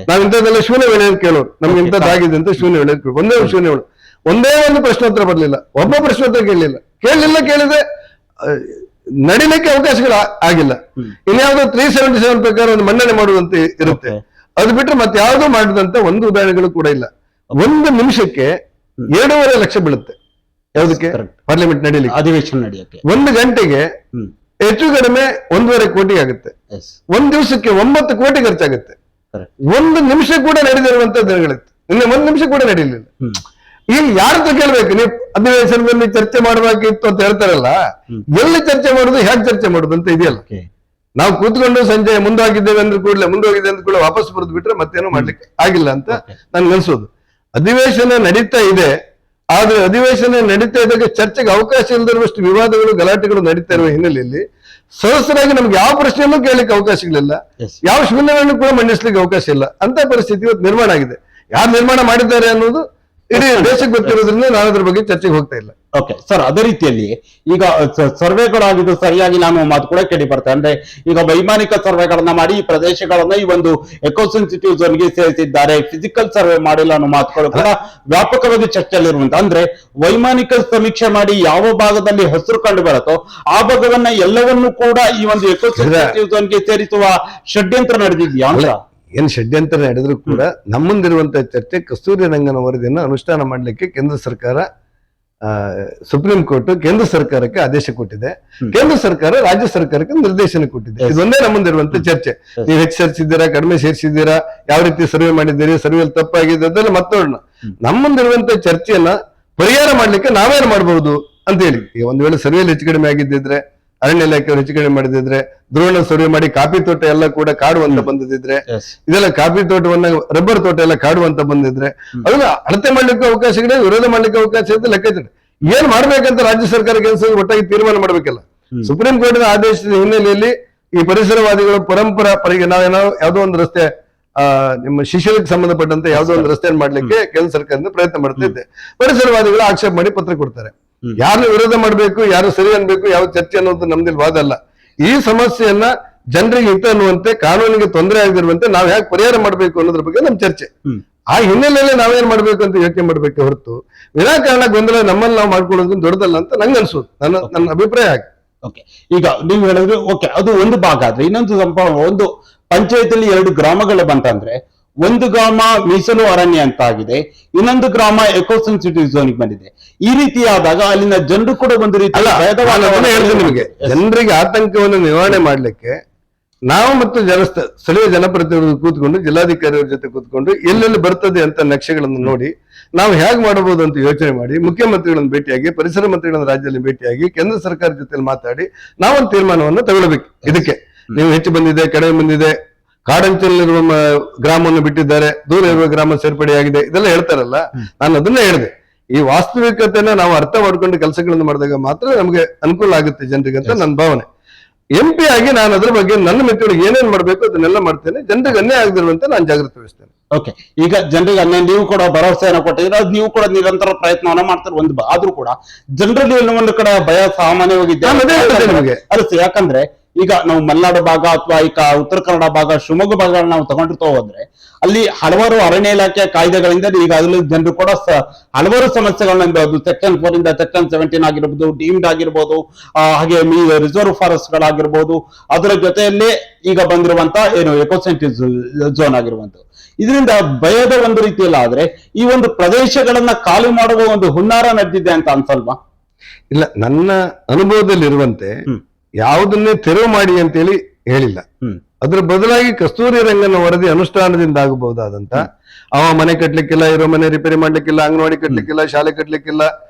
ನಾವ್ ಇಂಥದ್ದೆಲ್ಲ ಶೂನ್ಯ ವೇಳೆ ಅಂತ ಕೇಳೋರು, ನಮ್ಗೆ ಇಂಥದ್ದಾಗಿದೆ ಅಂತ ಶೂನ್ಯ ವೇಳೆ ಒಂದೇ ಒಂದು ಶೂನ್ಯ ವೇಳೆ, ಒಂದೇ ಒಂದು ಪ್ರಶ್ನೋತ್ತರ ಬರ್ಲಿಲ್ಲ, ಒಬ್ಬ ಪ್ರಶ್ನೋತ್ತರ ಕೇಳಿದ್ರೆ ನಡಿಲಿಕ್ಕೆ ಅವಕಾಶಗಳು ಆಗಿಲ್ಲ. ಇನ್ಯಾವುದೋ 377 ಪ್ರಕಾರ ಒಂದು ಮನ್ನಣೆ ಮಾಡುವಂತೆ ಇರುತ್ತೆ. ಅದು ಬಿಟ್ಟರೆ ಮತ್ತೆ ಯಾವುದೋ ಮಾಡಿದಂತ ಒಂದು ಉದಾಹರಣೆಗಳು ಕೂಡ ಇಲ್ಲ. 1 ನಿಮಿಷಕ್ಕೆ 2.5 ಲಕ್ಷ ಬೀಳುತ್ತೆ. ಯಾವುದಕ್ಕೆ? ಪಾರ್ಲಿಮೆಂಟ್ ನಡೀಲಿಕ್ಕೆ, ಅಧಿವೇಶನ ನಡೆಯಕ್ಕೆ. 1 ಗಂಟೆಗೆ ಹೆಚ್ಚು ಕಡಿಮೆ 1.5 ಕೋಟಿ ಆಗುತ್ತೆ. 1 ದಿವಸಕ್ಕೆ 9 ಕೋಟಿ ಖರ್ಚಾಗುತ್ತೆ. 1 ನಿಮಿಷ ಕೂಡ ನಡೆದಿರುವಂತ ದಿನಗಳಿತ್ತು. ನಿನ್ನೆ 1 ನಿಮಿಷ ಕೂಡ ನಡೀಲಿಲ್ಲ. ಈಗ ಯಾರ ಹತ್ರ ಕೇಳ್ಬೇಕು? ನೀವು ಅಧಿವೇಶನದಲ್ಲಿ ಚರ್ಚೆ ಮಾಡಬೇಕಿತ್ತು ಅಂತ ಹೇಳ್ತಾರಲ್ಲ, ಎಲ್ಲಿ ಚರ್ಚೆ ಮಾಡುದು, ಹೇಗೆ ಚರ್ಚೆ ಮಾಡುದು ಅಂತ ಇದೆಯಲ್ಲ. ನಾವು ಕೂತ್ಕೊಂಡು ಸಂಜೆ ಮುಂದೋಗಿದ್ದೇವೆ ಅಂದ್ರೆ ಕೂಡಲೇ ವಾಪಸ್ ಬರೆದು ಬಿಟ್ರೆ ಮತ್ತೇನೋ ಮಾಡ್ಲಿಕ್ಕೆ ಆಗಿಲ್ಲ ಅಂತ ನನ್ಗೆ ಅನ್ಸೋದು. ಅಧಿವೇಶನ ನಡೀತಾ ಇದೆ, ಆದ್ರೆ ಅಧಿವೇಶನ ನಡೀತಾ ಇದ್ದಾಗ ಚರ್ಚೆಗೆ ಅವಕಾಶ ಇಲ್ಲದಿರುವಷ್ಟು ವಿವಾದಗಳು ಗಲಾಟೆಗಳು ನಡೀತಾ ಇರುವ ಹಿನ್ನೆಲೆಯಲ್ಲಿ ಸದಸ್ಯರಾಗಿ ನಮ್ಗೆ ಯಾವ ಪ್ರಶ್ನೆಯನ್ನು ಕೇಳಲಿಕ್ಕೆ ಅವಕಾಶಗಳಿಲ್ಲ, ಯಾವ ಶೂನ್ಯವನ್ನು ಕೂಡ ಮಂಡಿಸ್ಲಿಕ್ಕೆ ಅವಕಾಶ ಇಲ್ಲ ಅಂತ ಪರಿಸ್ಥಿತಿ ಇವತ್ತು ನಿರ್ಮಾಣ ಆಗಿದೆ. ಯಾರು ನಿರ್ಮಾಣ ಮಾಡಿದ್ದಾರೆ ಅನ್ನೋದು ಇಡೀ ದೇಶಕ್ಕೆ ಗೊತ್ತಿರೋದ್ರಿಂದ ನಾನು ಅದ್ರ ಬಗ್ಗೆ ಚರ್ಚೆಗೆ ಹೋಗ್ತಾ ಇಲ್ಲ. ಓಕೆ ಸರ್, ಅದೇ ರೀತಿಯಲ್ಲಿ ಈಗ ಸರ್ವೆಗಳಾಗಿದ್ದು ಸರಿಯಾಗಿ ನಾನು ಮಾತು ಕೂಡ ಕೇಳಿ ಬರ್ತೇನೆ. ಅಂದ್ರೆ ಈಗ ವೈಮಾನಿಕ ಸರ್ವೆಗಳನ್ನ ಮಾಡಿ ಈ ಪ್ರದೇಶಗಳನ್ನ ಈ ಒಂದು ಎಕೋ ಸೆನ್ಸಿಟಿವ್ ಝೋನ್ಗೆ ಸೇರಿಸಿದ್ದಾರೆ, ಫಿಸಿಕಲ್ ಸರ್ವೆ ಮಾಡಿಲ್ಲ ಅನ್ನೋ ಮಾತುಗಳು ಕೂಡ ವ್ಯಾಪಕವಾಗಿ ಚರ್ಚೆಯಲ್ಲಿರುವಂತ. ಅಂದ್ರೆ ವೈಮಾನಿಕ ಸಮೀಕ್ಷೆ ಮಾಡಿ ಯಾವ ಭಾಗದಲ್ಲಿ ಹಸಿರು ಕಂಡು ಬರುತ್ತೋ ಆ ಭಾಗವನ್ನ ಎಲ್ಲವನ್ನೂ ಕೂಡ ಈ ಒಂದು ಎಕೋ ಸೆನ್ಸಿಟಿವ್ ಝೋನ್ಗೆ ಸೇರಿಸುವ ಷಡ್ಯಂತ್ರ ನಡೆದಿದ್ಯಾ ಅಂತ? ಏನ್ ಷಡ್ಯಂತ್ರ ನಡೆದ್ರು ಕೂಡ ನಮ್ಮ ಮುಂದಿರುವಂತಹ ಚರ್ಚೆ ಕಸ್ತೂರಿ ರಂಗನ ವರದಿಯನ್ನು ಅನುಷ್ಠಾನ ಮಾಡಲಿಕ್ಕೆ ಕೇಂದ್ರ ಸರ್ಕಾರ, ಸುಪ್ರೀಂ ಕೋರ್ಟ್ ಕೇಂದ್ರ ಸರ್ಕಾರಕ್ಕೆ ಆದೇಶ ಕೊಟ್ಟಿದೆ. ಕೇಂದ್ರ ಸರ್ಕಾರ ರಾಜ್ಯ ಸರ್ಕಾರಕ್ಕೆ ನಿರ್ದೇಶನ ಕೊಟ್ಟಿದೆ. ಇದೊಂದೇ ನಮ್ಮ ಮುಂದಿರುವಂತ ಚರ್ಚೆ. ನೀವು ಹೆಚ್ಚು ಸೇರಿಸಿದ್ದೀರಾ, ಕಡಿಮೆ ಸೇರಿಸಿದ್ದೀರಾ, ಯಾವ ರೀತಿ ಸರ್ವೆ ಮಾಡಿದ್ದೀರಿ, ಸರ್ವೆಯಲ್ಲಿ ತಪ್ಪಾಗಿದೆ ಅದೆಲ್ಲ ಮತ್ತೋಣ. ನಮ್ಮ ಮುಂದಿರುವಂತ ಚರ್ಚೆಯನ್ನ ಪರಿಹಾರ ಮಾಡ್ಲಿಕ್ಕೆ ನಾವೇನು ಮಾಡಬಹುದು ಅಂತ ಹೇಳಿ. ಈಗ ಒಂದ್ ವೇಳೆ ಸರ್ವೆಯಲ್ಲಿ ಹೆಚ್ಚು ಕಡಿಮೆ ಆಗಿದ್ದಿದ್ರೆ, ಅರಣ್ಯ ಇಲಾಖೆಯವರು ಹೆಚ್ಚು ಕಡಿಮೆ ಮಾಡಿದ್ರೆ, ದ್ರೋಣ ಸರ್ವೆ ಮಾಡಿ ಕಾಫಿ ತೋಟ ಎಲ್ಲ ಕೂಡ ಕಾಡುವಂತ ಬಂದಿದ್ರೆ, ಇದೆಲ್ಲ ಕಾಫಿ ತೋಟವನ್ನ ರಬ್ಬರ್ ತೋಟ ಎಲ್ಲ ಕಾಡುವಂತ ಬಂದಿದ್ರೆ ಅದನ್ನ ಅಳತೆ ಮಾಡ್ಲಿಕ್ಕೆ ಅವಕಾಶಗಳೇ, ವಿರೋಧ ಮಾಡ್ಲಿಕ್ಕೆ ಅವಕಾಶ ಇದೆ. ಲೆಕ್ಕಾಚಾರ ಏನ್ ಮಾಡ್ಬೇಕಂತ ರಾಜ್ಯ ಸರ್ಕಾರ ಕೆಲಸ ಒಟ್ಟಾಗಿ ತೀರ್ಮಾನ ಮಾಡ್ಬೇಕಲ್ಲ. ಸುಪ್ರೀಂ ಕೋರ್ಟಿನ ಆದೇಶದ ಹಿನ್ನೆಲೆಯಲ್ಲಿ ಈ ಪರಿಸರವಾದಿಗಳು ಪರಂಪರಾ ನಾವೇನೋ ಯಾವುದೋ ಒಂದು ರಸ್ತೆ ನಿಮ್ಮ ಶಿಷ್ಯರಿಗೆ ಸಂಬಂಧಪಟ್ಟಂತೆ ಯಾವುದೋ ಒಂದು ರಸ್ತೆಯನ್ನು ಮಾಡ್ಲಿಕ್ಕೆ ಕೇಂದ್ರ ಸರ್ಕಾರದಿಂದ ಪ್ರಯತ್ನ ಮಾಡ್ತಾ ಇದ್ದೆ. ಪರಿಸರವಾದಿಗಳು ಆಕ್ಷೇಪ ಮಾಡಿ ಪತ್ರ ಕೊಡ್ತಾರೆ. ಯಾರನ್ನು ವಿರೋಧ ಮಾಡ್ಬೇಕು, ಯಾರು ಸರಿ ಅನ್ಬೇಕು, ಯಾವ ಚರ್ಚೆ ಅನ್ನೋದು ನಮ್ದಿಲ್ ವಾದ ಅಲ್ಲ. ಈ ಸಮಸ್ಯೆಯನ್ನ ಜನರಿಗೆ ಹಿತ ಅನ್ನುವಂತೆ, ಕಾನೂನಿಗೆ ತೊಂದರೆ ಆಗದಿರುವಂತೆ ನಾವು ಹೇಗೆ ಪರಿಹಾರ ಮಾಡ್ಬೇಕು ಅನ್ನೋದ್ರ ಬಗ್ಗೆ ನಮ್ ಚರ್ಚೆ. ಆ ಹಿನ್ನೆಲೆಯಲ್ಲಿ ನಾವೇನ್ ಮಾಡ್ಬೇಕು ಅಂತ ಯೋಚನೆ ಮಾಡ್ಬೇಕು ಹೊರತು ವಿನಾಕಾರಣ ಗೊಂದಲ ನಮ್ಮಲ್ಲಿ ನಾವು ಮಾಡ್ಕೊಳ್ಳೋದು ದೊಡ್ಡದಲ್ಲ ಅಂತ ನಂಗೆ ಅನ್ಸೋದು, ನನ್ನ ಅಭಿಪ್ರಾಯ ಆಗಿ. ಓಕೆ, ಈಗ ನೀವು ಹೇಳಿದ್ರೆ ಓಕೆ, ಅದು ಒಂದು ಭಾಗ ಆದ್ರೆ ಇನ್ನೊಂದು ಒಂದು ಪಂಚಾಯತಿಯಲ್ಲಿ 2 ಗ್ರಾಮಗಳು ಬಂತಂದ್ರೆ ಒಂದು ಗ್ರಾಮ ಮೀಸಲು ಅರಣ್ಯ ಅಂತ ಆಗಿದೆ, ಇನ್ನೊಂದು ಗ್ರಾಮ ಎಕೋ ಸೆನ್ಸಿಟಿವ್ ಝೋನ್ ಬಂದಿದೆ. ಈ ರೀತಿ ಆದಾಗ ಅಲ್ಲಿನ ಜನರು ಕೂಡ ಒಂದು ರೀತಿ ನಿಮಗೆ ಜನರಿಗೆ ಆತಂಕವನ್ನು ನಿವಾರಣೆ ಮಾಡ್ಲಿಕ್ಕೆ ನಾವು ಮತ್ತು ಸ್ಥಳೀಯ ಜನಪ್ರತಿನಿಧಿಗಳು ಕೂತ್ಕೊಂಡು, ಜಿಲ್ಲಾಧಿಕಾರಿಯವರ ಜೊತೆ ಕೂತ್ಕೊಂಡು ಎಲ್ಲೆಲ್ಲಿ ಬರ್ತದೆ ಅಂತ ನಕ್ಷೆಗಳನ್ನು ನೋಡಿ ನಾವು ಹೇಗೆ ಮಾಡಬಹುದು ಅಂತ ಯೋಚನೆ ಮಾಡಿ, ಮುಖ್ಯಮಂತ್ರಿಗಳನ್ನು ಭೇಟಿಯಾಗಿ, ಪರಿಸರ ಮಂತ್ರಿಗಳನ್ನು ರಾಜ್ಯದಲ್ಲಿ ಭೇಟಿಯಾಗಿ, ಕೇಂದ್ರ ಸರ್ಕಾರದ ಜೊತೆ ಮಾತಾಡಿ ನಾವೊಂದು ತೀರ್ಮಾನವನ್ನು ತಗೊಳ್ಬೇಕು. ಇದಕ್ಕೆ ನೀವು ಹೆಚ್ಚು ಬಂದಿದೆ, ಕಡಿಮೆ ಬಂದಿದೆ, ಕಾಡಂಚಲಿರುವ ಗ್ರಾಮವನ್ನು ಬಿಟ್ಟಿದ್ದಾರೆ, ದೂರ ಇರುವ ಗ್ರಾಮ ಸೇರ್ಪಡೆಯಾಗಿದೆ, ಇದೆಲ್ಲ ಹೇಳ್ತಾರಲ್ಲ. ನಾನು ಅದನ್ನೇ ಹೇಳಿದೆ, ಈ ವಾಸ್ತವಿಕತೆನ ನಾವು ಅರ್ಥ ಮಾಡ್ಕೊಂಡು ಕೆಲಸಗಳನ್ನು ಮಾಡಿದಾಗ ಮಾತ್ರ ನಮಗೆ ಅನುಕೂಲ ಆಗುತ್ತೆ ಜನರಿಗೆ ಅಂತ ನನ್ನ ಭಾವನೆ. MP ಆಗಿ ನಾನು ಅದ್ರ ಬಗ್ಗೆ ನನ್ನ ಮಿತ್ರರಿಗೆ ಏನೇನ್ ಮಾಡ್ಬೇಕು ಅದನ್ನೆಲ್ಲ ಮಾಡ್ತೇನೆ. ಜನರಿಗೆ ಅನ್ಯಾಯ ಆಗದಿರುವಂತೆ ನಾನು ಜಾಗೃತಿ ವಹಿಸ್ತೇನೆ. ಓಕೆ, ಈಗ ಜನರಿಗೆ ಅನ್ಯಾಯ ನೀವು ಕೂಡ ಭರವಸೆಯನ್ನು ಕೊಟ್ಟಿದ್ರೆ, ಅದು ನೀವು ಕೂಡ ನಿರಂತರ ಪ್ರಯತ್ನವನ್ನ ಮಾಡ್ತಾರೆ. ಆದ್ರೂ ಕೂಡ ಜನರಲ್ಲಿ ಒಂದು ಕಡೆ ಭಯ ಸಾಮಾನ್ಯವಾಗಿದ್ದೆ. ಅದು ಯಾಕಂದ್ರೆ ಈಗ ನಾವು ಮಲೆನಾಡು ಭಾಗ ಅಥವಾ ಈಗ ಉತ್ತರ ಕನ್ನಡ ಭಾಗ, ಶಿವಮೊಗ್ಗ ಭಾಗಗಳನ್ನ ನಾವು ತಗೊಂಡಿರ್ತಾ ಹೋದ್ರೆ ಅಲ್ಲಿ ಹಲವಾರು ಅರಣ್ಯ ಇಲಾಖೆಯ ಕಾಯ್ದೆಗಳಿಂದ ಈಗಾಗಲೇ ಜನರು ಕೂಡ ಹಲವಾರು ಸಮಸ್ಯೆಗಳನ್ನ, ಅದು ಸೆಕ್ಷನ್ 4 ಇಂದ ಸೆಕ್ಷನ್ 17 ಆಗಿರ್ಬೋದು, ಡೀಮ್ಡ್ ಆಗಿರ್ಬೋದು, ಹಾಗೆ ರಿಸರ್ವ್ ಫಾರೆಸ್ಟ್ ಗಳಾಗಿರ್ಬೋದು, ಅದರ ಜೊತೆಯಲ್ಲೇ ಈಗ ಬಂದಿರುವಂತ ಏನು ಎಕೋ ಸೆನ್ಸಿಟಿವ್ ಝೋನ್ ಆಗಿರುವಂತ, ಇದರಿಂದ ಭಯದ ಒಂದು ರೀತಿಯಲ್ಲ. ಆದ್ರೆ ಈ ಒಂದು ಪ್ರದೇಶಗಳನ್ನ ಖಾಲಿ ಮಾಡುವ ಒಂದು ಹುನ್ನಾರ ನಡೆದಿದೆ ಅಂತ ಅನ್ಸಲ್ವಾ? ಇಲ್ಲ, ನನ್ನ ಅನುಭವದಲ್ಲಿ ಇರುವಂತೆ ಯಾವುದನ್ನೇ ತೆರವು ಮಾಡಿ ಅಂತೇಳಿ ಹೇಳಿಲ್ಲ. ಅದ್ರ ಬದಲಾಗಿ ಕಸ್ತೂರಿ ರಂಗನ ವರದಿ ಅನುಷ್ಠಾನದಿಂದ ಆಗಬಹುದಾದಂತ, ಅವ ಮನೆ ಕಟ್ಲಿಕ್ಕಿಲ್ಲ, ಇರೋ ಮನೆ ರಿಪೇರಿ ಮಾಡ್ಲಿಕ್ಕಿಲ್ಲ, ಅಂಗನವಾಡಿ ಕಟ್ಲಿಕ್ಕಿಲ್ಲ, ಶಾಲೆ ಕಟ್ಲಿಕ್ಕಿಲ್ಲ,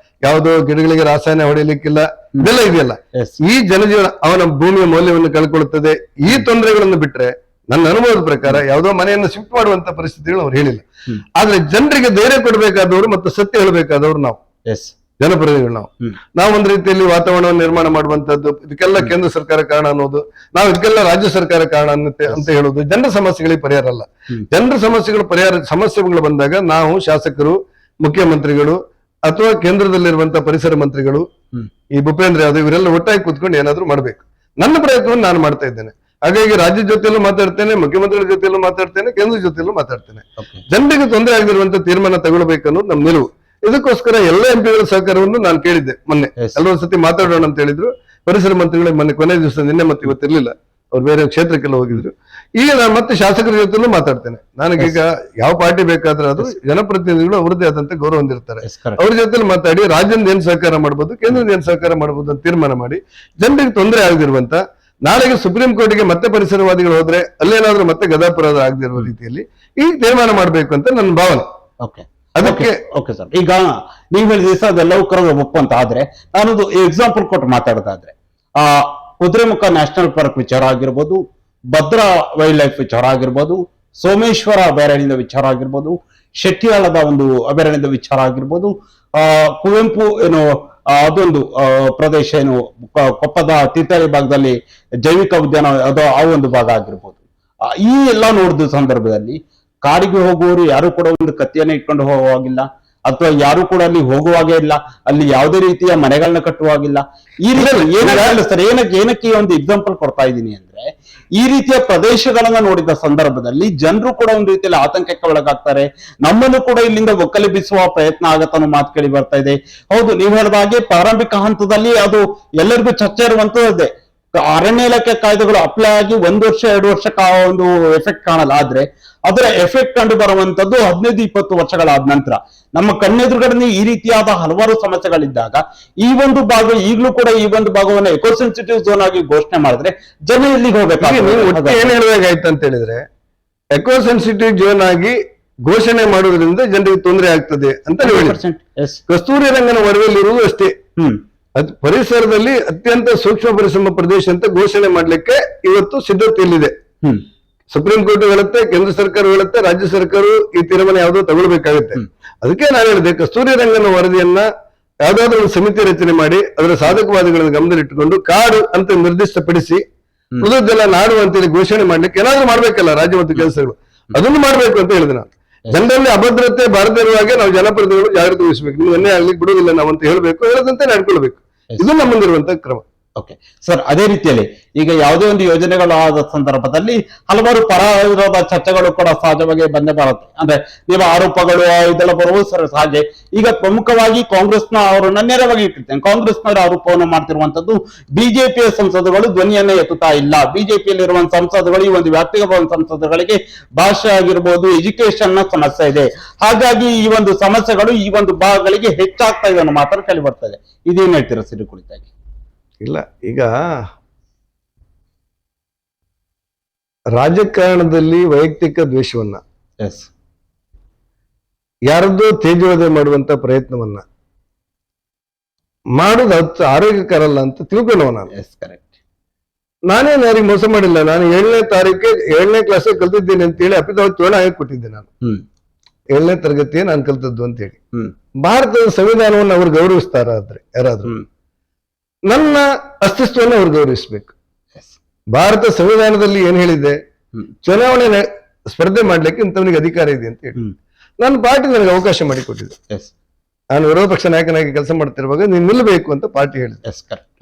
ಯಾವುದೋ ಗಿಡಗಳಿಗೆ ರಾಸಾಯನ ಹೊಡಿಲಿಕ್ಕಿಲ್ಲ, ಇದೆಲ್ಲ ಇದೆಯಲ್ಲ, ಈ ಜನಜೀವನ ಅವನ ಭೂಮಿಯ ಮೌಲ್ಯವನ್ನು ಕಳ್ಕೊಳ್ಳುತ್ತದೆ. ಈ ತೊಂದರೆಗಳನ್ನು ಬಿಟ್ರೆ ನನ್ನ ಅನುಭವದ ಪ್ರಕಾರ ಯಾವುದೋ ಮನೆಯನ್ನು ಶಿಫ್ಟ್ ಮಾಡುವಂತ ಪರಿಸ್ಥಿತಿಗಳು ಅವ್ರು ಹೇಳಿಲ್ಲ. ಆದ್ರೆ ಜನರಿಗೆ ಧೈರ್ಯ ಕೊಡಬೇಕಾದವರು ಮತ್ತು ಸತ್ಯ ಹೇಳಬೇಕಾದವರು ನಾವು. ಜನಪ್ರತಿನಿಧಿಗಳು ನಾವು ಒಂದ್ ರೀತಿಯಲ್ಲಿ ವಾತಾವರಣವನ್ನು ನಿರ್ಮಾಣ ಮಾಡುವಂತದ್ದು, ಇದಕ್ಕೆಲ್ಲ ಕೇಂದ್ರ ಸರ್ಕಾರ ಕಾರಣ ಅನ್ನೋದು, ನಾವು ಇದಕ್ಕೆಲ್ಲ ರಾಜ್ಯ ಸರ್ಕಾರ ಕಾರಣ ಅಂತ ಹೇಳೋದು ಜನರ ಸಮಸ್ಯೆಗಳಿಗೆ ಪರಿಹಾರ ಅಲ್ಲ. ಜನರ ಸಮಸ್ಯೆಗಳು ಬಂದಾಗ ನಾವು ಶಾಸಕರು, ಮುಖ್ಯಮಂತ್ರಿಗಳು ಅಥವಾ ಕೇಂದ್ರದಲ್ಲಿರುವಂತಹ ಪರಿಸರ ಮಂತ್ರಿಗಳು, ಈ ಭೂಪೇಂದ್ರ ಯಾದವ್ ಇವರೆಲ್ಲ ಒಟ್ಟಾಗಿ ಕೂತ್ಕೊಂಡು ಏನಾದ್ರು ಮಾಡ್ಬೇಕು. ನನ್ನ ಪ್ರಯತ್ನವನ್ನು ನಾನು ಮಾಡ್ತಾ ಇದ್ದೇನೆ. ಹಾಗಾಗಿ ರಾಜ್ಯದ ಜೊತೆಯಲ್ಲೂ ಮಾತಾಡ್ತೇನೆ, ಮುಖ್ಯಮಂತ್ರಿಗಳ ಜೊತೆಯಲ್ಲೂ ಮಾತಾಡ್ತೇನೆ, ಕೇಂದ್ರ ಜೊತೆಯಲ್ಲೂ ಮಾತಾಡ್ತೇನೆ. ಜನರಿಗೆ ತೊಂದರೆ ಆಗದಿರುವಂತ ತೀರ್ಮಾನ ತಗೊಳ್ಬೇಕು ಅನ್ನೋದು ನಮ್ಮ ನಿಲುವು. ಇದಕ್ಕೋಸ್ಕರ ಎಲ್ಲ ಎಂಪಿಗಳ ಸಹಕಾರವನ್ನು ನಾನು ಕೇಳಿದ್ದೆ. ಮೊನ್ನೆ ಎಲ್ಲರೂ ಸತಿ ಮಾತಾಡೋಣ ಅಂತ ಹೇಳಿದ್ರು. ಪರಿಸರ ಮಂತ್ರಿಗಳು ಮೊನ್ನೆ ಕೊನೆ ದಿವಸ, ನಿನ್ನೆ ಮತ್ತೆ ಇವತ್ತಿರ್ಲಿಲ್ಲ, ಅವ್ರು ಬೇರೆ ಕ್ಷೇತ್ರಕ್ಕೆಲ್ಲ ಹೋಗಿದ್ರು. ಈಗ ನಾನು ಮತ್ತೆ ಶಾಸಕರ ಜೊತೆಲೂ ಮಾತಾಡ್ತೇನೆ. ನನಗೀಗ ಯಾವ ಪಾರ್ಟಿ ಬೇಕಾದ್ರೆ ಅದು ಜನಪ್ರತಿನಿಧಿಗಳು ಅವರದೇ ಆದಂತ ಗೌರವ ಹೊಂದಿರ್ತಾರೆ. ಅವ್ರ ಜೊತೆ ಮಾತಾಡಿ ರಾಜ್ಯದ ಏನ್ ಸಹಕಾರ ಮಾಡ್ಬೋದು, ಕೇಂದ್ರದ ಏನ್ ಸಹಕಾರ ಮಾಡ್ಬೋದು ಅಂತ ತೀರ್ಮಾನ ಮಾಡಿ ಜನರಿಗೆ ತೊಂದರೆ ಆಗದಿರುವಂತ, ನಾಳೆಗೆ ಸುಪ್ರೀಂ ಕೋರ್ಟ್ಗೆ ಮತ್ತೆ ಪರಿಸರವಾದಿಗಳು ಹೋದ್ರೆ ಅಲ್ಲೇನಾದ್ರೂ ಮತ್ತೆ ಗದಾಪುರದ ಆಗದಿರುವ ರೀತಿಯಲ್ಲಿ ಈಗ ತೀರ್ಮಾನ ಮಾಡ್ಬೇಕು ಅಂತ ನನ್ನ ಭಾವನೆ. ಅದಕ್ಕೆ ಓಕೆ ಸರ್, ಈಗ ನೀವು ಹೇಳಿದ ದಿವಸ ಅದೆಲ್ಲವೂ ಕರೆದು ಒಪ್ಪಂತ ಆದ್ರೆ ನಾನೊಂದು ಎಕ್ಸಾಂಪಲ್ ಕೊಟ್ಟು ಮಾತಾಡೋದಾದ್ರೆ, ಕುದುರೆಮುಖ ನ್ಯಾಷನಲ್ ಪಾರ್ಕ್ ವಿಚಾರ ಆಗಿರ್ಬೋದು, ಭದ್ರಾ ವೈಲ್ಡ್ ಲೈಫ್ ವಿಚಾರ ಆಗಿರ್ಬೋದು, ಸೋಮೇಶ್ವರ ಅಭಯಾರಣ್ಯದ ವಿಚಾರ ಆಗಿರ್ಬೋದು, ಶೆಟ್ಟಿಯಾಳದ ಒಂದು ಅಭಯಾರಣ್ಯದ ವಿಚಾರ ಆಗಿರ್ಬೋದು, ಕುವೆಂಪು ಏನು ಅದೊಂದು ಪ್ರದೇಶ ಏನು ಕೊಪ್ಪದ ತೀರ್ಥಹಳ್ಳಿ ಭಾಗದಲ್ಲಿ ಜೈವಿಕ ಉದ್ಯಾನ ಅದು ಆ ಒಂದು ಭಾಗ ಆಗಿರ್ಬೋದು. ಈ ಎಲ್ಲ ನೋಡಿದ ಸಂದರ್ಭದಲ್ಲಿ ಕಾಡಿಗೆ ಹೋಗುವವರು ಯಾರು ಕೂಡ ಒಂದು ಕತ್ತಿಯನ್ನ ಇಟ್ಕೊಂಡು ಹೋಗುವಾಗಿಲ್ಲ, ಅಥವಾ ಯಾರು ಕೂಡ ಅಲ್ಲಿ ಹೋಗುವಾಗೇ ಇಲ್ಲ, ಅಲ್ಲಿ ಯಾವುದೇ ರೀತಿಯ ಮನೆಗಳನ್ನ ಕಟ್ಟುವಾಗಿಲ್ಲ. ಈ ರೀತಿ ಸರ್ ಏನಕ್ಕೆ ಈ ಒಂದು ಎಕ್ಸಾಂಪಲ್ ಕೊಡ್ತಾ ಇದ್ದೀನಿ ಅಂದ್ರೆ, ಈ ರೀತಿಯ ಪ್ರದೇಶಗಳನ್ನ ನೋಡಿದ ಸಂದರ್ಭದಲ್ಲಿ ಜನರು ಕೂಡ ಒಂದು ರೀತಿಯಲ್ಲಿ ಆತಂಕಕ್ಕೆ ಒಳಗಾಗ್ತಾರೆ. ನಮ್ಮನ್ನು ಕೂಡ ಇಲ್ಲಿಂದ ಒಕ್ಕಲೆಬ್ಬಿಸುವ ಪ್ರಯತ್ನ ಆಗತ್ತ ಅನ್ನೋ ಮಾತು ಕೇಳಿ ಬರ್ತಾ ಇದೆ. ಹೌದು, ನೀವು ಹೇಳಿದ ಹಾಗೆ ಪ್ರಾರಂಭಿಕ ಹಂತದಲ್ಲಿ ಅದು ಎಲ್ಲರಿಗೂ ಚರ್ಚೆ ಇರುವಂತದ್ದೇ. ಅರಣ್ಯ ಇಲಾಖೆ ಕಾಯ್ದೆಗಳು ಅಪ್ಲೈ ಆಗಿ 1 ವರ್ಷ 2 ವರ್ಷ ಒಂದು ಎಫೆಕ್ಟ್ ಕಾಣಲ್ಲ. ಆದ್ರೆ ಅದರ ಎಫೆಕ್ಟ್ ಕಂಡು ಬರುವಂತದ್ದು 15-20 ವರ್ಷಗಳಾದ ನಂತರ. ನಮ್ಮ ಕಣ್ಣೆದುರುಗಡೆ ಈ ರೀತಿಯಾದ ಹಲವಾರು ಸಮಸ್ಯೆಗಳಿದ್ದಾಗ ಈ ಒಂದು ಭಾಗ ಈಗಲೂ ಕೂಡ ಈ ಒಂದು ಭಾಗವನ್ನು ಎಕೋ ಸೆನ್ಸಿಟಿವ್ ಝೋನ್ ಆಗಿ ಘೋಷಣೆ ಮಾಡಿದ್ರೆ ಜನ ಎಲ್ಲಿಗೆ ಹೋಗ್ಬೇಕು? ಏನ್ ಹೇಳ್ಬೇಕಾಯ್ತು ಅಂತ ಹೇಳಿದ್ರೆ, ಎಕೋ ಸೆನ್ಸಿಟಿವ್ ಝೋನ್ ಆಗಿ ಘೋಷಣೆ ಮಾಡುವುದರಿಂದ ಜನರಿಗೆ ತೊಂದರೆ ಆಗ್ತದೆ ಅಂತ ಹೇಳಿ ಕಸ್ತೂರಿ ರಂಗನ ವರದಿಯಲ್ಲಿರುವುದು ಅಷ್ಟೇ. ಅದು ಪರಿಸರದಲ್ಲಿ ಅತ್ಯಂತ ಸೂಕ್ಷ್ಮ ಪರಿಸರ ಪ್ರದೇಶ ಅಂತ ಘೋಷಣೆ ಮಾಡ್ಲಿಕ್ಕೆ ಇವತ್ತು ಸಿದ್ಧತೆಯಲ್ಲಿದೆ. ಸುಪ್ರೀಂ ಕೋರ್ಟ್ ಹೇಳುತ್ತೆ, ಕೇಂದ್ರ ಸರ್ಕಾರ ಹೇಳುತ್ತೆ, ರಾಜ್ಯ ಸರ್ಕಾರ ಈ ತೀರ್ಮಾನ ಯಾವುದೋ ತಗೊಳ್ಬೇಕಾಗುತ್ತೆ. ಅದಕ್ಕೆ ನಾನು ಹೇಳಿದೆ, ಕಸ್ತೂರಿ ರಂಗನ ವರದಿಯನ್ನ ಯಾವ್ದಾದ್ರು ಒಂದು ಸಮಿತಿ ರಚನೆ ಮಾಡಿ ಅದರ ಸಾಧಕವಾದಿಗಳನ್ನು ಗಮನದಲ್ಲಿಟ್ಟುಕೊಂಡು ಕಾಡು ಅಂತ ನಿರ್ದಿಷ್ಟಪಡಿಸಿ ಉಳಿದೆಲ್ಲ ನಾಡು ಅಂತೇಳಿ ಘೋಷಣೆ ಮಾಡ್ಲಿಕ್ಕೆ ಏನಾದ್ರೂ ಮಾಡ್ಬೇಕಲ್ಲ ರಾಜ್ಯ ಮತ್ತು ಕೆಲಸಗಳು, ಅದನ್ನು ಮಾಡ್ಬೇಕು ಅಂತ ಹೇಳಿದೆ ನಾನು. ಜನರಲ್ಲಿ ಅಭದ್ರತೆ ಬಾರದಿರುವ ಹಾಗೆ ನಾವು ಜನಪ್ರತಿನಿಧಿಗಳು ಜಾಗೃತಿ ವಹಿಸಬೇಕು. ನೀವು ಎಣ್ಣೆ ಆಗ್ಲಿಕ್ಕೆ ಬಿಡುವುದಿಲ್ಲ ನಾವು ಅಂತ ಹೇಳಬೇಕು, ಹೇಳದಂತೆ ನಡ್ಕೊಳ್ಬೇಕು. ಇದು ನಮ್ಮ ಮುಂದಿರುವಂತಹ ಕ್ರಮ. ಓಕೆ ಸರ್, ಅದೇ ರೀತಿಯಲ್ಲಿ ಈಗ ಯಾವುದೇ ಒಂದು ಯೋಜನೆಗಳಾದ ಸಂದರ್ಭದಲ್ಲಿ ಹಲವಾರು ಪರ ವಿರೋಧ ಚರ್ಚೆಗಳು ಕೂಡ ಸಹಜವಾಗಿ ಬಂದೇ ಬರುತ್ತೆ. ಅಂದ್ರೆ ನೀವು ಆರೋಪಗಳು ಇದೆಲ್ಲ ಬರುವುದು ಸರ್ ಸಹಜ. ಈಗ ಪ್ರಮುಖವಾಗಿ ಕಾಂಗ್ರೆಸ್ನ ಅವರನ್ನ ನೇರವಾಗಿ ಇಟ್ಟಿರ್ತೇನೆ, ಕಾಂಗ್ರೆಸ್ನವರ ಆರೋಪವನ್ನು ಮಾಡ್ತಿರುವಂತದ್ದು ಬಿಜೆಪಿಯ ಸಂಸದಗಳು ಧ್ವನಿಯನ್ನ ಎತ್ತುತ್ತಾ ಇಲ್ಲ. ಬಿಜೆಪಿಯಲ್ಲಿರುವಂತ ಸಂಸದಗಳು, ಈ ಒಂದು ವ್ಯಾಪ್ತಿಗೆ ಬರುವಂತ ಸಂಸದಗಳಿಗೆ ಭಾಷೆ ಆಗಿರ್ಬೋದು, ಎಜುಕೇಶನ್ ನ ಸಮಸ್ಯೆ ಇದೆ. ಹಾಗಾಗಿ ಈ ಒಂದು ಸಮಸ್ಯೆಗಳು ಈ ಒಂದು ಭಾಗಗಳಿಗೆ ಹೆಚ್ಚಾಗ್ತಾ ಇದೆ ಅನ್ನೋ ಮಾತನ್ನು ಕೇಳಿ ಬರ್ತಾ ಇದೆ. ಇದೇನ್ ಹೇಳ್ತೀರಾ ಸಿರಿ ಕುರಿತಾಗಿ? ಇಲ್ಲ, ಈಗ ರಾಜಕಾರಣದಲ್ಲಿ ವೈಯಕ್ತಿಕ ದ್ವೇಷವನ್ನ, ಯಾರದ್ದೋ ತೇಜೋವಧೆ ಮಾಡುವಂತ ಪ್ರಯತ್ನವನ್ನ ಮಾಡೋದು ಆರೋಗ್ಯಕರ ಅಲ್ಲ ಅಂತ ತಿಳ್ಕೊಂಡವ ನಾನು. ನಾನೇನು ಯಾರಿಗೆ ಮೋಸ ಮಾಡಿಲ್ಲ. ನಾನು 7ನೇ ಕ್ಲಾಸ್ ಕಲ್ತಿದ್ದೇನೆ ಅಂತ ಹೇಳಿ ಅಪಿತಾವ್ ಚೋಳ ಹಾಕಿ ಕೊಟ್ಟಿದ್ದೆ. ನಾನು 7ನೇ ತರಗತಿಯೇ ನಾನು ಕಲ್ತದ್ದು ಅಂತ ಹೇಳಿ. ಭಾರತದ ಸಂವಿಧಾನವನ್ನು ಅವ್ರು ಗೌರವಿಸ್ತಾರ ಆದ್ರೆ ಯಾರಾದ್ರೂ, ನನ್ನ ಅಸ್ತಿತ್ವವನ್ನು ಅವ್ರು ಗೌರವಿಸ್ಬೇಕು. ಭಾರತ ಸಂವಿಧಾನದಲ್ಲಿ ಏನ್ ಹೇಳಿದೆ, ಚುನಾವಣೆ ಸ್ಪರ್ಧೆ ಮಾಡ್ಲಿಕ್ಕೆ ಇಂಥವನಿಗೆ ಅಧಿಕಾರ ಇದೆ ಅಂತ ಹೇಳಿ ನನ್ನ ಪಾರ್ಟಿ ನನಗೆ ಅವಕಾಶ ಮಾಡಿಕೊಟ್ಟಿದೆ. ನಾನು ವಿರೋಧ ಪಕ್ಷ ನಾಯಕನಾಗಿ ಕೆಲಸ ಮಾಡ್ತಿರುವಾಗ ನೀನು ನಿಲ್ಲಬೇಕು ಅಂತ ಪಾರ್ಟಿ ಹೇಳಿದೆ.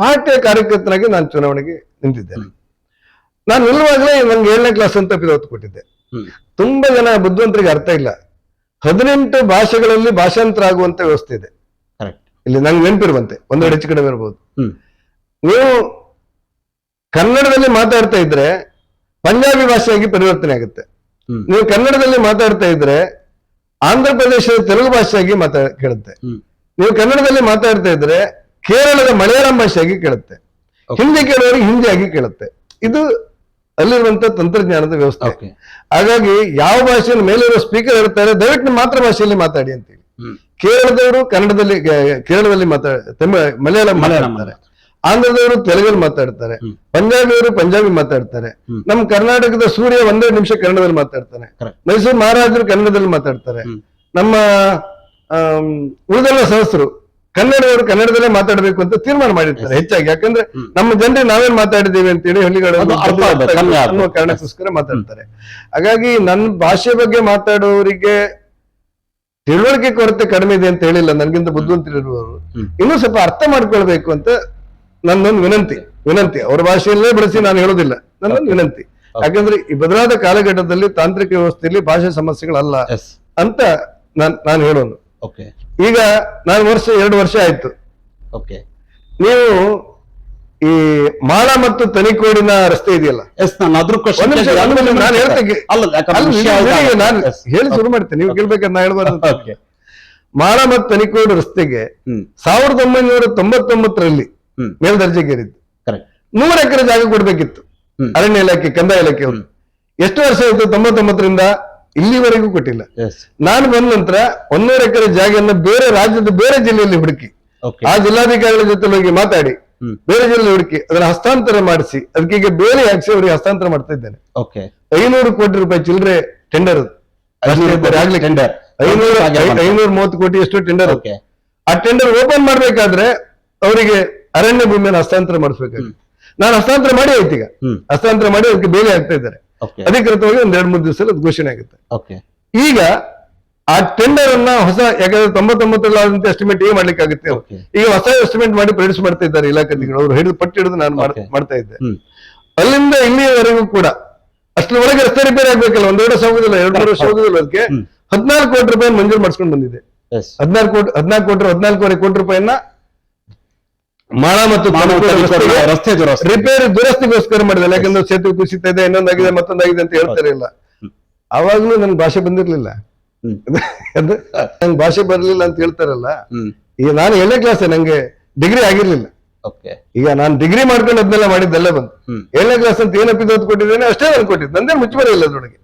ಪಾರ್ಟಿಯ ಕಾರ್ಯಕರ್ತನಾಗಿ ನಾನು ಚುನಾವಣೆಗೆ ನಿಂತಿದ್ದೇನೆ. ನಾನು ನಿಲ್ಲುವಾಗಲೇ ನನ್ಗೆ 7ನೇ ಕ್ಲಾಸ್ ಅಂತ ಹೊತ್ತು ಕೊಟ್ಟಿದ್ದೆ. ತುಂಬಾ ಜನ ಬುದ್ಧಿವಂತರಿಗೆ ಅರ್ಥ ಇಲ್ಲ. 18 ಭಾಷೆಗಳಲ್ಲಿ ಭಾಷಾಂತರ ಆಗುವಂತ ವ್ಯವಸ್ಥೆ ಇದೆ ಇಲ್ಲಿ. ನಂಗೆ ನೆನಪಿರುವಂತೆ, ಒಂದೆರಡು ಹೆಚ್ಚು ಕಡಿಮೆ ಇರಬಹುದು. ನೀವು ಕನ್ನಡದಲ್ಲಿ ಮಾತಾಡ್ತಾ ಇದ್ರೆ ಪಂಜಾಬಿ ಭಾಷೆಯಾಗಿ ಪರಿವರ್ತನೆ ಆಗುತ್ತೆ. ನೀವು ಕನ್ನಡದಲ್ಲಿ ಮಾತಾಡ್ತಾ ಇದ್ರೆ ಆಂಧ್ರ ಪ್ರದೇಶದ ತೆಲುಗು ಭಾಷೆಯಾಗಿ ಕೇಳುತ್ತೆ. ನೀವು ಕನ್ನಡದಲ್ಲಿ ಮಾತಾಡ್ತಾ ಇದ್ರೆ ಕೇರಳದ ಮಲಯಾಳಂ ಭಾಷೆಯಾಗಿ ಕೇಳುತ್ತೆ. ಹಿಂದಿ ಕೇಳೋರಿಗೆ ಹಿಂದಿಯಾಗಿ ಕೇಳುತ್ತೆ. ಇದು ಅಲ್ಲಿರುವಂತ ತಂತ್ರಜ್ಞಾನದ ವ್ಯವಸ್ಥೆ. ಹಾಗಾಗಿ ಯಾವ ಭಾಷೆಯನ್ನು ಮೇಲಿರೋ ಸ್ಪೀಕರ್ ಇರ್ತಾರೆ, ದಯವಿಟ್ಟು ಮಾತೃಭಾಷೆಯಲ್ಲಿ ಮಾತಾಡಿ ಅಂತೇಳಿ. ಕೇರಳದವರು ಕೇರಳದಲ್ಲಿ ಮಲಯಾಳಂ ಮಾತಾಡ್ತಾರೆ, ಆಂಧ್ರದವರು ತೆಲುಗಲ್ಲಿ ಮಾತಾಡ್ತಾರೆ, ಪಂಜಾಬಿಯವರು ಪಂಜಾಬಿ ಮಾತಾಡ್ತಾರೆ. ನಮ್ಮ ಕರ್ನಾಟಕದ ಸೂರ್ಯ 1.5 ನಿಮಿಷ ಕನ್ನಡದಲ್ಲಿ ಮಾತಾಡ್ತಾನೆ, ಮೈಸೂರು ಮಹಾರಾಜರು ಕನ್ನಡದಲ್ಲಿ ಮಾತಾಡ್ತಾರೆ, ನಮ್ಮ ಉಳಿದೆಲ್ಲ ಸಹಸ್ರು ಕನ್ನಡದವರು ಕನ್ನಡದಲ್ಲೇ ಮಾತಾಡಬೇಕು ಅಂತ ತೀರ್ಮಾನ ಮಾಡಿರ್ತಾರೆ ಹೆಚ್ಚಾಗಿ. ಯಾಕಂದ್ರೆ ನಮ್ಮ ಜನರಿಗೆ ನಾವೇನ್ ಮಾತಾಡಿದ್ದೀವಿ ಅಂತೇಳಿ ಹಳ್ಳಿಗಳಲ್ಲಿ ಅನ್ನುವ ಕಾರಣಕ್ಕೋಸ್ಕರ ಮಾತಾಡ್ತಾರೆ. ಹಾಗಾಗಿ ನನ್ನ ಭಾಷೆ ಬಗ್ಗೆ ಮಾತಾಡೋರಿಗೆ ತಿಳುವಳಿಕೆ ಕೊರತೆ ಕಡಿಮೆ ಇದೆ ಅಂತ ಹೇಳಿಲ್ಲ, ನನ್ಗಿಂತ ಬುದ್ಧಿವಂತರಿರುವವರು ಇನ್ನೂ ಸ್ವಲ್ಪ ಅರ್ಥ ಮಾಡ್ಕೊಳ್ಬೇಕು ಅಂತ ನನ್ನೊಂದು ವಿನಂತಿ. ಅವ್ರ ಭಾಷೆಯಲ್ಲೇ ಬಳಸಿ ನಾನು ಹೇಳೋದಿಲ್ಲ, ನನ್ನೊಂದು ವಿನಂತಿ. ಯಾಕಂದ್ರೆ ಈ ಬದಲಾದ ಕಾಲಘಟ್ಟದಲ್ಲಿ ತಾಂತ್ರಿಕ ವ್ಯವಸ್ಥೆಯಲ್ಲಿ ಭಾಷೆ ಸಮಸ್ಯೆಗಳಲ್ಲ ಅಂತ ನಾನು ಹೇಳೋನು. ಈಗ ನಾನು 2 ವರ್ಷ ಆಯ್ತು. ನೀವು ಈ ಮಾಳ ಮತ್ತು ತನಿಕೋಡಿನ ರಸ್ತೆ ಇದೆಯಲ್ಲ, ನಾನು ಹೇಳಿ ಶುರು ಮಾಡ್ತೇನೆ, ನೀವು ಕೇಳ್ಬೇಕಾದ್ರೆ ನಾ ಹೇಳ್ಬಾರ್ದು. ಮಾಳ ಮತ್ತು ತನಿಕೋಡು ರಸ್ತೆಗೆ 1999ರಲ್ಲಿ ಮೇಲ್ದರ್ಜೆಗೇರಿದ್ದು. 100 ಎಕರೆ ಜಾಗ ಕೊಡ್ಬೇಕಿತ್ತು ಅರಣ್ಯ ಇಲಾಖೆ, ಕಂದಾಯ ಇಲಾಖೆ ಅವರು. ಎಷ್ಟು ವರ್ಷ ಆಯ್ತು? 99ರಿಂದ ಇಲ್ಲಿವರೆಗೂ ಕೊಟ್ಟಿಲ್ಲ. ನಾನು ಬಂದ ನಂತರ 100 ಎಕರೆ ಜಾಗವನ್ನು ಬೇರೆ ರಾಜ್ಯದ ಬೇರೆ ಜಿಲ್ಲೆಯಲ್ಲಿ ಹುಡುಕಿ, ಆ ಜಿಲ್ಲಾಧಿಕಾರಿಗಳ ಜೊತೆ ಹೋಗಿ ಮಾತಾಡಿ ಬೇರೆ ಜಿಲ್ಲೆ ಹುಡುಕಿ ಅದನ್ನ ಹಸ್ತಾಂತರ ಮಾಡಿಸಿ ಅದಕ್ಕೆ ಬೇರೆ ಹಾಕ್ಸಿ ಅವರಿಗೆ ಹಸ್ತಾಂತರ ಮಾಡ್ತಾ ಇದ್ದೇನೆ. 500 ಕೋಟಿ ರೂಪಾಯಿ ಚಿಲ್ಲರೆ ಟೆಂಡರ್, 530 ಕೋಟಿ ಎಷ್ಟು ಟೆಂಡರ್. ಆ ಟೆಂಡರ್ ಓಪನ್ ಮಾಡ್ಬೇಕಾದ್ರೆ ಅವರಿಗೆ ಅರಣ್ಯ ಭೂಮಿಯನ್ನು ಹಸ್ತಾಂತರ ಮಾಡಿಸ್ಬೇಕಾಗುತ್ತೆ. ನಾನು ಹಸ್ತಾಂತರ ಮಾಡಿ ಆಯ್ತು, ಈಗ ಹಸ್ತಾಂತರ ಮಾಡಿ ಅದಕ್ಕೆ ಬೇರೆ ಆಗ್ತಾ ಇದ್ದಾರೆ. ಅಧಿಕೃತವಾಗಿ 2-3 ದಿವಸದಲ್ಲಿ ಅದು ಘೋಷಣೆ ಆಗುತ್ತೆ. ಈಗ ಆ ಟೆಂಡರ್ ಅನ್ನ ಯಾಕಂದ್ರೆ 99ರಲ್ಲಿ ಎಸ್ಟಿಮೇಟ್ ಏನ್ ಮಾಡ್ಲಿಕ್ಕೆ ಆಗುತ್ತೆ, ಈಗ ಹೊಸ ಎಸ್ಟಿಮೇಟ್ ಮಾಡಿ ಪ್ರೊಡ್ಯೂಸ್ ಮಾಡ್ತಾ ಇದ್ದಾರೆ ಇಲಾಖಾಧಿಗಳು. ಅವರು ಪಟ್ಟು ಹಿಡಿದು ನಾನು ಮಾಡ್ತಾ ಇದ್ದೆ. ಅಲ್ಲಿಂದ ಇಲ್ಲಿಯವರೆಗೂ ಕೂಡ ಅಷ್ಟರೊಳಗೆ ರಸ್ತೆ ರಿಪೇರಿ ಆಗ್ಬೇಕಲ್ಲ, 1 ವರ್ಷ ಹೋಗುದಿಲ್ಲ, 2-3 ವರ್ಷ ಹೋಗುದಿಲ್ಲ. ಅದಕ್ಕೆ 14 ಕೋಟಿ ರೂಪಾಯಿ ಮಂಜೂರು ಮಾಡಿಸ್ಕೊಂಡು ಬಂದಿದೆ. 14.5 ಕೋಟಿ ರೂಪಾಯಿಯನ್ನ ಮಾಳ ಮತ್ತು ರಸ್ತೆ ರಿಪೇರಿ ದುರಸ್ತಿಗೋಸ್ಕರ ಮಾಡಿದೆ. ಯಾಕಂದ್ರೆ ಸೇತುವೆ ಕುಸಿತಾ ಇದೆ, ಇನ್ನೊಂದಾಗಿದೆ, ಮತ್ತೊಂದಾಗಿದೆ ಅಂತ ಹೇಳ್ತಾರೆ ಇಲ್ಲ. ಅವಾಗ್ಲೂ ನನ್ ಭಾಷೆ ಬಂದಿರ್ಲಿಲ್ಲ, ನಂಗೆ ಭಾಷೆ ಬರ್ಲಿಲ್ಲ ಅಂತ ಹೇಳ್ತಾರಲ್ಲ. ಈಗ ನಾನು 7ನೇ ಕ್ಲಾಸ್, ನಂಗೆ ಡಿಗ್ರಿ ಆಗಿರ್ಲಿಲ್ಲ. ಈಗ ನಾನು ಡಿಗ್ರಿ ಮಾಡ್ಕೊಂಡು ಅದನ್ನೆಲ್ಲ ಮಾಡಿದ್ದೆಲ್ಲ ಬಂದು 7ನೇ ಕ್ಲಾಸ್ ಅಂತ ಏನ್ ಎಪಿಸೋಡ್ ಕೊಟ್ಟಿದ್ದೇನೆ ಅಷ್ಟೇ ನಾನು ಕೊಟ್ಟಿದ್ದು, ನಂದೇ ಮುಚ್ಚಬರ ಇಲ್ಲ ಅದ್ರೊಳಗೆ.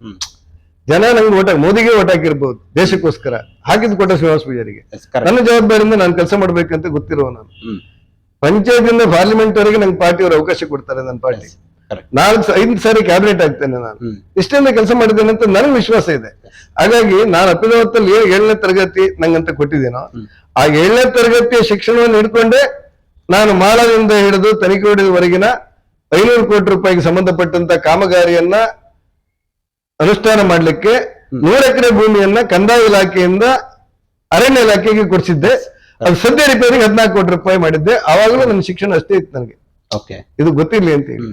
ಜನ ನಂಗೆ ಮೋದಿಗೆ ಓಟ್ ಹಾಕಿರ್ಬೋದು ದೇಶಕ್ಕೋಸ್ಕರ, ಹಾಕಿದ್ ಕೊಟ್ಟ ಶ್ರೀನಿವಾಸ ಪೂಜಾರಿಗೆ. ನನ್ನ ಜವಾಬ್ದಾರಿಯಿಂದ ನಾನು ಕೆಲಸ ಮಾಡ್ಬೇಕಂತ ಗೊತ್ತಿರುವ ನಾನು. ಪಂಚಾಯತಿಂದ ಪಾರ್ಲಿಮೆಂಟ್ ವರೆಗೆ ನಂಗೆ ಪಾರ್ಟಿಯವರು ಅವಕಾಶ ಕೊಡ್ತಾರೆ. ನನ್ನ ಪಾರ್ಟಿ 4-5 ಸಾರಿ ಕ್ಯಾಬಿನೆಟ್ ಆಗ್ತೇನೆ ನಾನು. ಇಷ್ಟೆಲ್ಲ ಕೆಲಸ ಮಾಡಿದ್ದೇನೆ ಅಂತ ನನಗೆ ವಿಶ್ವಾಸ ಇದೆ. ಹಾಗಾಗಿ ನಾನು ಅಪಿಲೋತ್ತಲ್ಲಿ 7ನೇ ತರಗತಿ ನಂಗಂತ ಕೊಟ್ಟಿದ್ದೇನೋ, ಆ 7ನೇ ತರಗತಿಯ ಶಿಕ್ಷಣವನ್ನು ಹಿಡ್ಕೊಂಡೆ ನಾನು ಮಾಳದಿಂದ ಹಿಡಿದು ತನಿಖೆವರೆಗಿನ 500 ಕೋಟಿ ರೂಪಾಯಿಗೆ ಸಂಬಂಧಪಟ್ಟಂತ ಕಾಮಗಾರಿಯನ್ನ ಅನುಷ್ಠಾನ ಮಾಡ್ಲಿಕ್ಕೆ 100 ಎಕರೆ ಭೂಮಿಯನ್ನ ಕಂದಾಯ ಇಲಾಖೆಯಿಂದ ಅರಣ್ಯ ಇಲಾಖೆಗೆ ಕೊಡಿಸಿದ್ದೆ. ಅದು ಸದ್ಯ ರಿಪೇರಿಗೆ 14 ಕೋಟಿ ರೂಪಾಯಿ ಮಾಡಿದ್ದೆ. ಆವಾಗಲೂ ನನ್ನ ಶಿಕ್ಷಣ ಅಷ್ಟೇ ಇತ್ತು ನನಗೆ, ಇದು ಗೊತ್ತಿರ್ಲಿ ಅಂತ ಹೇಳಿ.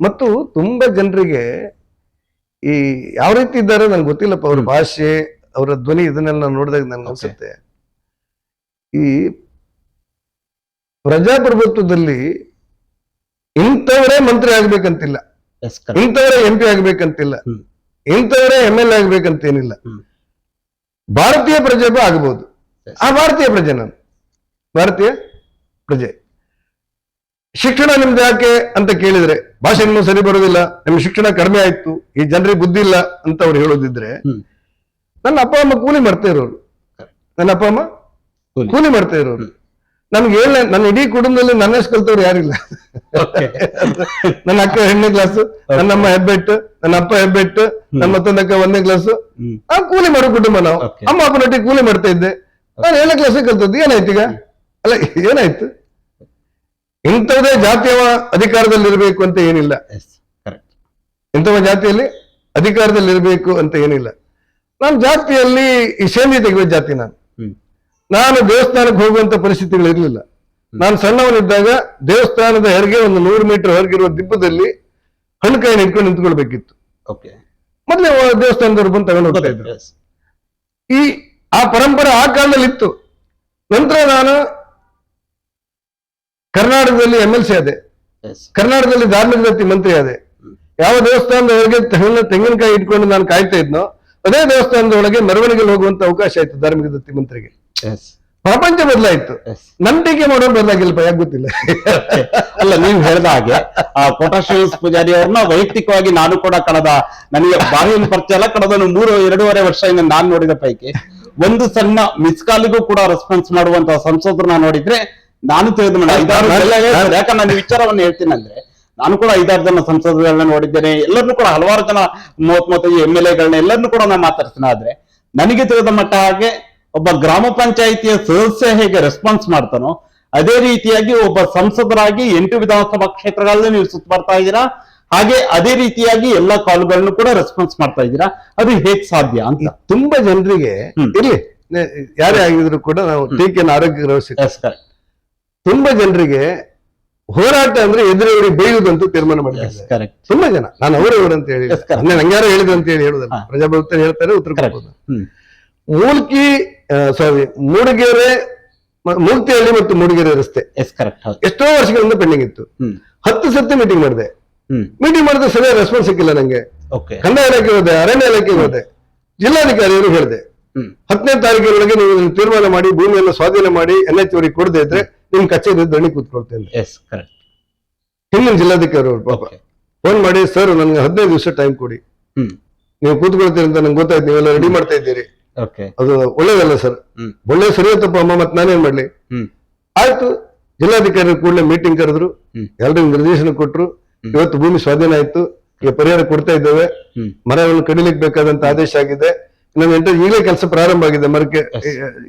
ಮತ್ತು ತುಂಬಾ ಜನರಿಗೆ ಈ ಯಾವ ರೀತಿ ಇದ್ದಾರೆ ನನ್ಗೆ ಗೊತ್ತಿಲ್ಲಪ್ಪ, ಅವ್ರ ಭಾಷೆ, ಅವರ ಧ್ವನಿ, ಇದನ್ನೆಲ್ಲ ನೋಡಿದಾಗ ನನ್ಗೆ ಅನ್ಸುತ್ತೆ, ಈ ಪ್ರಜಾಪ್ರಭುತ್ವದಲ್ಲಿ ಇಂಥವರೇ ಮಂತ್ರಿ ಆಗ್ಬೇಕಂತಿಲ್ಲ, ಇಂಥವರೇ MP ಆಗ್ಬೇಕಂತಿಲ್ಲ, ಇಂಥವರೇ MLA ಆಗ್ಬೇಕಂತೇನಿಲ್ಲ. ಭಾರತೀಯ ಪ್ರಜೆ ಆಗಬಹುದು. ಆ ಭಾರತೀಯ ಪ್ರಜೆ, ನಾನು ಭಾರತೀಯ ಪ್ರಜೆ. ಶಿಕ್ಷಣ ನಿಮ್ದು ಯಾಕೆ ಅಂತ ಕೇಳಿದ್ರೆ ಭಾಷೆ ಇನ್ನೂ ಸರಿ ಬರೋದಿಲ್ಲ, ನಿಮ್ಗೆ ಶಿಕ್ಷಣ ಕಡಿಮೆ ಆಯ್ತು, ಈ ಜನರಿಗೆ ಬುದ್ಧಿ ಇಲ್ಲ ಅಂತ ಅವ್ರು ಹೇಳೋದಿದ್ರೆ, ನನ್ನ ಅಪ್ಪ ಅಮ್ಮ ಕೂಲಿ ಮಾಡ್ತಾ ಇರೋರು, ಕೂಲಿ ಮಾಡ್ತಾ ಇರೋರು. ನನ್ಗೆ ನನ್ನ ಇಡೀ ಕುಟುಂಬದಲ್ಲಿ ನನ್ನಷ್ಟು ಕಲ್ತವ್ರು ಯಾರಿಲ್ಲ. ನನ್ನ ಅಕ್ಕ 2ನೇ ಕ್ಲಾಸು, ನನ್ನಮ್ಮ ಹೆಬ್ಬೆಟ್ಟು, ನನ್ನ ಅಪ್ಪ ಹೆಬ್ಬೆಟ್ಟು, ನನ್ನ ಮತ್ತೊಂದಕ್ಕ 1ನೇ ಕ್ಲಾಸು. ಆ ಕೂಲಿ ಮಾಡೋ ಕುಟುಂಬ ನಾವು. ಅಮ್ಮ ಅಪ್ಪನೊಟ್ಟಿಗೆ ಕೂಲಿ ಮಾಡ್ತಾ ಇದ್ದೆ. ನಾನು 7ನೇ ಕ್ಲಾಸಿಗೆ ಕಲ್ತದ್ದು. ಏನಾಯ್ತು ಈಗ? ಅಲ್ಲ, ಏನಾಯ್ತು? ಇಂಥದೇ ಜಾತಿಯ ಅಧಿಕಾರದಲ್ಲಿ ಇರಬೇಕು ಅಂತ ಏನಿಲ್ಲ, ಇಂಥವ ಜಾತಿಯಲ್ಲಿ ಅಧಿಕಾರದಲ್ಲಿ ಇರಬೇಕು ಅಂತ ಏನಿಲ್ಲ. ನಾನು ಜಾತಿಯಲ್ಲಿ ಈ ಸೇಮಿ ತೆಗೆಯುವ ಜಾತಿ. ನಾನು ದೇವಸ್ಥಾನಕ್ಕೆ ಹೋಗುವಂತ ಪರಿಸ್ಥಿತಿಗಳು ಇರಲಿಲ್ಲ. ನಾನು ಸಣ್ಣವನಿದ್ದಾಗ ದೇವಸ್ಥಾನದ ಹೊರಗೆ ಒಂದು 100 ಮೀಟರ್ ಹೊರಗಿರುವ ದಿಬ್ಬದಲ್ಲಿ ಹಣ್ಣು ಕಾಯಿನ ಇಟ್ಕೊಂಡು ನಿಂತ್ಕೊಳ್ಬೇಕಿತ್ತು. ಮೊದಲೇ ದೇವಸ್ಥಾನದವ್ರು ಬಂದು ತಗೊಂಡು ಹೋಗ್ತಾ ಇದ್ರು. ಆ ಪರಂಪರೆ ಆ ಕಾಲದಲ್ಲಿ ಇತ್ತು. ನಂತರ ನಾನು ಕರ್ನಾಟಕದಲ್ಲಿ MLC ಆದೆ, ಕರ್ನಾಟಕದಲ್ಲಿ ಧಾರ್ಮಿಕ ದತ್ತಿ ಮಂತ್ರಿ ಆದೆ. ಯಾವ ದೇವಸ್ಥಾನದ ಒಳಗೆ ತೆಂಗಿನಕಾಯಿ ಇಟ್ಕೊಂಡು ನಾನು ಕಾಯ್ತಾ ಇದ್ನೋ ಅದೇ ದೇವಸ್ಥಾನದ ಒಳಗೆ ಮೆರವಣಿಗೆಯಲ್ಲಿ ಹೋಗುವಂತ ಅವಕಾಶ ಆಯ್ತು ಧಾರ್ಮಿಕ ದತ್ತಿ ಮಂತ್ರಿಗೆ. ಪ್ರಪಂಚ ಬದಲಾಯ್ತು. ನನ್ ಟೀಕೆ ಮಾಡೋರು ಬದಲಾಗಿಲ್ಲಪ್ಪ, ಯಾಕೆ ಗೊತ್ತಿಲ್ಲ. ಅಲ್ಲ, ನೀವು ಹೇಳಿದ ಹಾಗೆ ಆ ಕೋಟಾ ಶ್ರೀನಿವಾಸ ಪೂಜಾರಿ ಅವ್ರನ್ನ ವೈಯಕ್ತಿಕವಾಗಿ ನಾನು ಕೂಡ ನನಗೆ ಬಾರಿಯನ್ನು ಪರಿಚಯ ಅಲ್ಲ, ಕಳೆದ 2.5 ವರ್ಷದಿಂದ ನಾನು ನೋಡಿದ ಪೈಕಿ ಒಂದು ಸಣ್ಣ ಮಿಸ್ ಕಾಲಿಗೂ ಕೂಡ ರೆಸ್ಪಾನ್ಸ್ ಮಾಡುವಂತಹ ಸಂಸದರನ್ನ ನೋಡಿದ್ರೆ ನಾನು ತಿಳಿದ ಯಾಕಂದ್ರೆ ನಾನು ವಿಚಾರವನ್ನು ಹೇಳ್ತೀನಿ ಅಂದ್ರೆ, ನಾನು ಕೂಡ 5-6 ಜನ ಸಂಸದಗಳನ್ನ ನೋಡಿದ್ದೇನೆ. ಎಲ್ಲರನ್ನೂ ಕೂಡ ಹಲವಾರು ಜನ 30-35 MLA ಗಳನ್ನ ಎಲ್ಲರನ್ನೂ ಕೂಡ ನಾನು ಮಾತಾಡ್ತೀನಿ. ಆದ್ರೆ ನನಗೆ ತಿಳಿದ ಮಟ್ಟ ಹಾಗೆ ಒಬ್ಬ ಗ್ರಾಮ ಪಂಚಾಯಿತಿಯ ಸದಸ್ಯ ಹೇಗೆ ರೆಸ್ಪಾನ್ಸ್ ಮಾಡ್ತಾನೋ ಅದೇ ರೀತಿಯಾಗಿ ಒಬ್ಬ ಸಂಸದರಾಗಿ 8 ವಿಧಾನಸಭಾ ಕ್ಷೇತ್ರಗಳಲ್ಲಿ ನೀವು ಸುತ್ತಬರ್ತಾ ಇದ್ದೀರಾ. ಹಾಗೆ ಅದೇ ರೀತಿಯಾಗಿ ಎಲ್ಲಾ ಕಾಲ್ಗಳನ್ನು ಕೂಡ ರೆಸ್ಪಾನ್ಸ್ ಮಾಡ್ತಾ ಇದ್ದೀರಾ. ಅದು ಹೇಗ್ ಸಾಧ್ಯ ಅಂತ ತುಂಬಾ ಜನರಿಗೆ ಇರ್ಲಿ, ಯಾರೇ ಆಗಿದ್ರು ಕೂಡ ನಾವು ಟೀಕೆಯನ್ನು ಆರೋಗ್ಯ ತುಂಬಾ ಜನರಿಗೆ ಹೋರಾಟ ಅಂದ್ರೆ ಎದುರವರಿಗೆ ಬೈಯುವುದಂತೂ ತೀರ್ಮಾನ ಮಾಡಿದ್ದಾರೆ ತುಂಬಾ ಜನ. ನಾನು ಅವರವರು ಅಂತ ಹೇಳಿ ನಂಗ್ಯಾರೋ ಹೇಳಿದ್ರು ಅಂತ ಹೇಳಿ ಹೇಳುದಲ್ಲ, ಪ್ರಜಾಪ್ರಭುತ್ವ ಹೇಳ್ತಾರೆ, ಉತ್ತರ ಕೊಡ್ಬೋದು. ಮೂಡಿಗೆರೆ ಮೂರ್ತಿಹಳ್ಳಿ ಮತ್ತು ಮೂಡಿಗೆರೆ ರಸ್ತೆ ಎಷ್ಟೋ ವರ್ಷಗಳಿಂದ ಪೆಂಡಿಂಗ್ ಇತ್ತು. 10 ಸತಿ ಮೀಟಿಂಗ್ ಮಾಡಿದೆ. ಮೀಟಿಂಗ್ ಮಾಡಿದ್ರೆ ಸರಿಯಾದ ರೆಸ್ಪಾನ್ಸ್ ಸಿಕ್ಕಿಲ್ಲ ನಂಗೆ. ಕಂದಾಯ ಇಲಾಖೆ ಹೋದೆ, ಅರಣ್ಯ ಇಲಾಖೆಗೆ ಹೋದೆ, ಜಿಲ್ಲಾಧಿಕಾರಿಯವರು ಹೇಳಿದೆ 10ನೇ ತಾರೀಕಿನೊಳಗೆ ನೀವು ತೀರ್ಮಾನ ಮಾಡಿ ಭೂಮಿಯನ್ನು ಸ್ವಾಧೀನ ಮಾಡಿ NH ಅವರಿಗೆ ಕೊಡದೆ ಇದ್ರೆ ನಿಮ್ ಕಚೇರಿ ದಣಿ ಕೂತ್ಕೊಳ್ತೇನೆ. ಹಿಂದಿನ ಜಿಲ್ಲಾಧಿಕಾರಿ ಅವರು ಪಾಪ ಫೋನ್ ಮಾಡಿ, ಸರ್ ನನ್ಗೆ 15 ದಿವಸ ಟೈಮ್ ಕೊಡಿ, ನೀವು ಕೂತ್ಕೊಳ್ತೀರಿ ಅಂತ ನಂಗೆ ಗೊತ್ತಾಯ್ತು, ನೀವೆಲ್ಲ ರೆಡಿ ಮಾಡ್ತಾ ಇದ್ದೀರಿ, ಅದು ಒಳ್ಳೇದಲ್ಲ ಸರ್. ಒಳ್ಳೆ ಸರಿಯತ್ತಪ್ಪ ಅಮ್ಮ, ಮತ್ತೆ ನಾನೇನ್ ಮಾಡ್ಲಿ? ಆಯ್ತು, ಜಿಲ್ಲಾಧಿಕಾರಿ ಕೂಡಲೇ ಮೀಟಿಂಗ್ ಕರೆದ್ರು, ಎಲ್ರಿಗೂ ನಿರ್ದೇಶನ ಕೊಟ್ರು. ಇವತ್ತು ಭೂಮಿ ಸ್ವಾಧೀನ ಆಯ್ತು, ಈಗ ಪರಿಹಾರ ಕೊಡ್ತಾ ಇದ್ದೇವೆ, ಮರಗಳನ್ನು ಕಡಿಲಿಕ್ಕೆ ಬೇಕಾದಂತ ಆದೇಶ ಆಗಿದೆ. ನಮ್ಮ ಈಗಲೇ ಕೆಲಸ ಪ್ರಾರಂಭ ಆಗಿದೆ, ಮರಕ್ಕೆ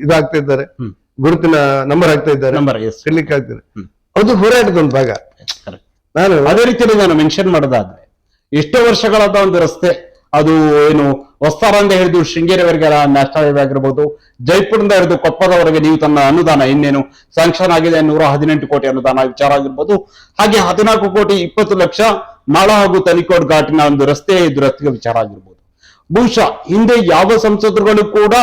ಇದಾಗ್ತಾ ಇದ್ದಾರೆ, ಗುರುತಿನ ನಂಬರ್ ಹಾಕ್ತಾ ಇದ್ದಾರೆ, ಕಡಿಲಿಕ್ಕೆ ಆಗ್ತದೆ. ಅದು ಹೋರಾಟದ ಒಂದು ಭಾಗ. ನಾನು ಅದೇ ರೀತಿಯಲ್ಲಿ ನಾನು ಮೆನ್ಷನ್ ಮಾಡೋದಾದ್ರೆ ಎಷ್ಟೋ ವರ್ಷಗಳಾದ ಒಂದು ರಸ್ತೆ, ಅದು ಏನು ಹೊಸ್ತಾರಿಂದ ಹಿಡಿದು ಶೃಂಗೇರಿವರೆಗೆ ನ್ಯಾಷನಲ್ ಹೈವೇ ಆಗಿರ್ಬೋದು, ಜೈಪುರದಿಂದ ಹಿಡಿದು ಕೊಪ್ಪದವರೆಗೆ ನೀವು ತನ್ನ ಅನುದಾನ ಇನ್ನೇನು ಸ್ಯಾಂಕ್ಷನ್ ಆಗಿದೆ 118 ಕೋಟಿ ಅನುದಾನ ವಿಚಾರ ಆಗಿರ್ಬೋದು. ಹಾಗೆ 14 ಕೋಟಿ 20 ಲಕ್ಷ ಮಾಳ ಹಾಗೂ ತನಿಕೋಡ್ ಘಾಟಿನ ಒಂದು ರಸ್ತೆ ದುರಸ್ತಿಗೆ ವಿಚಾರ ಆಗಿರ್ಬೋದು. ಬಹುಶಃ ಹಿಂದೆ ಯಾವ ಸಂಸದರುಗಳು ಕೂಡ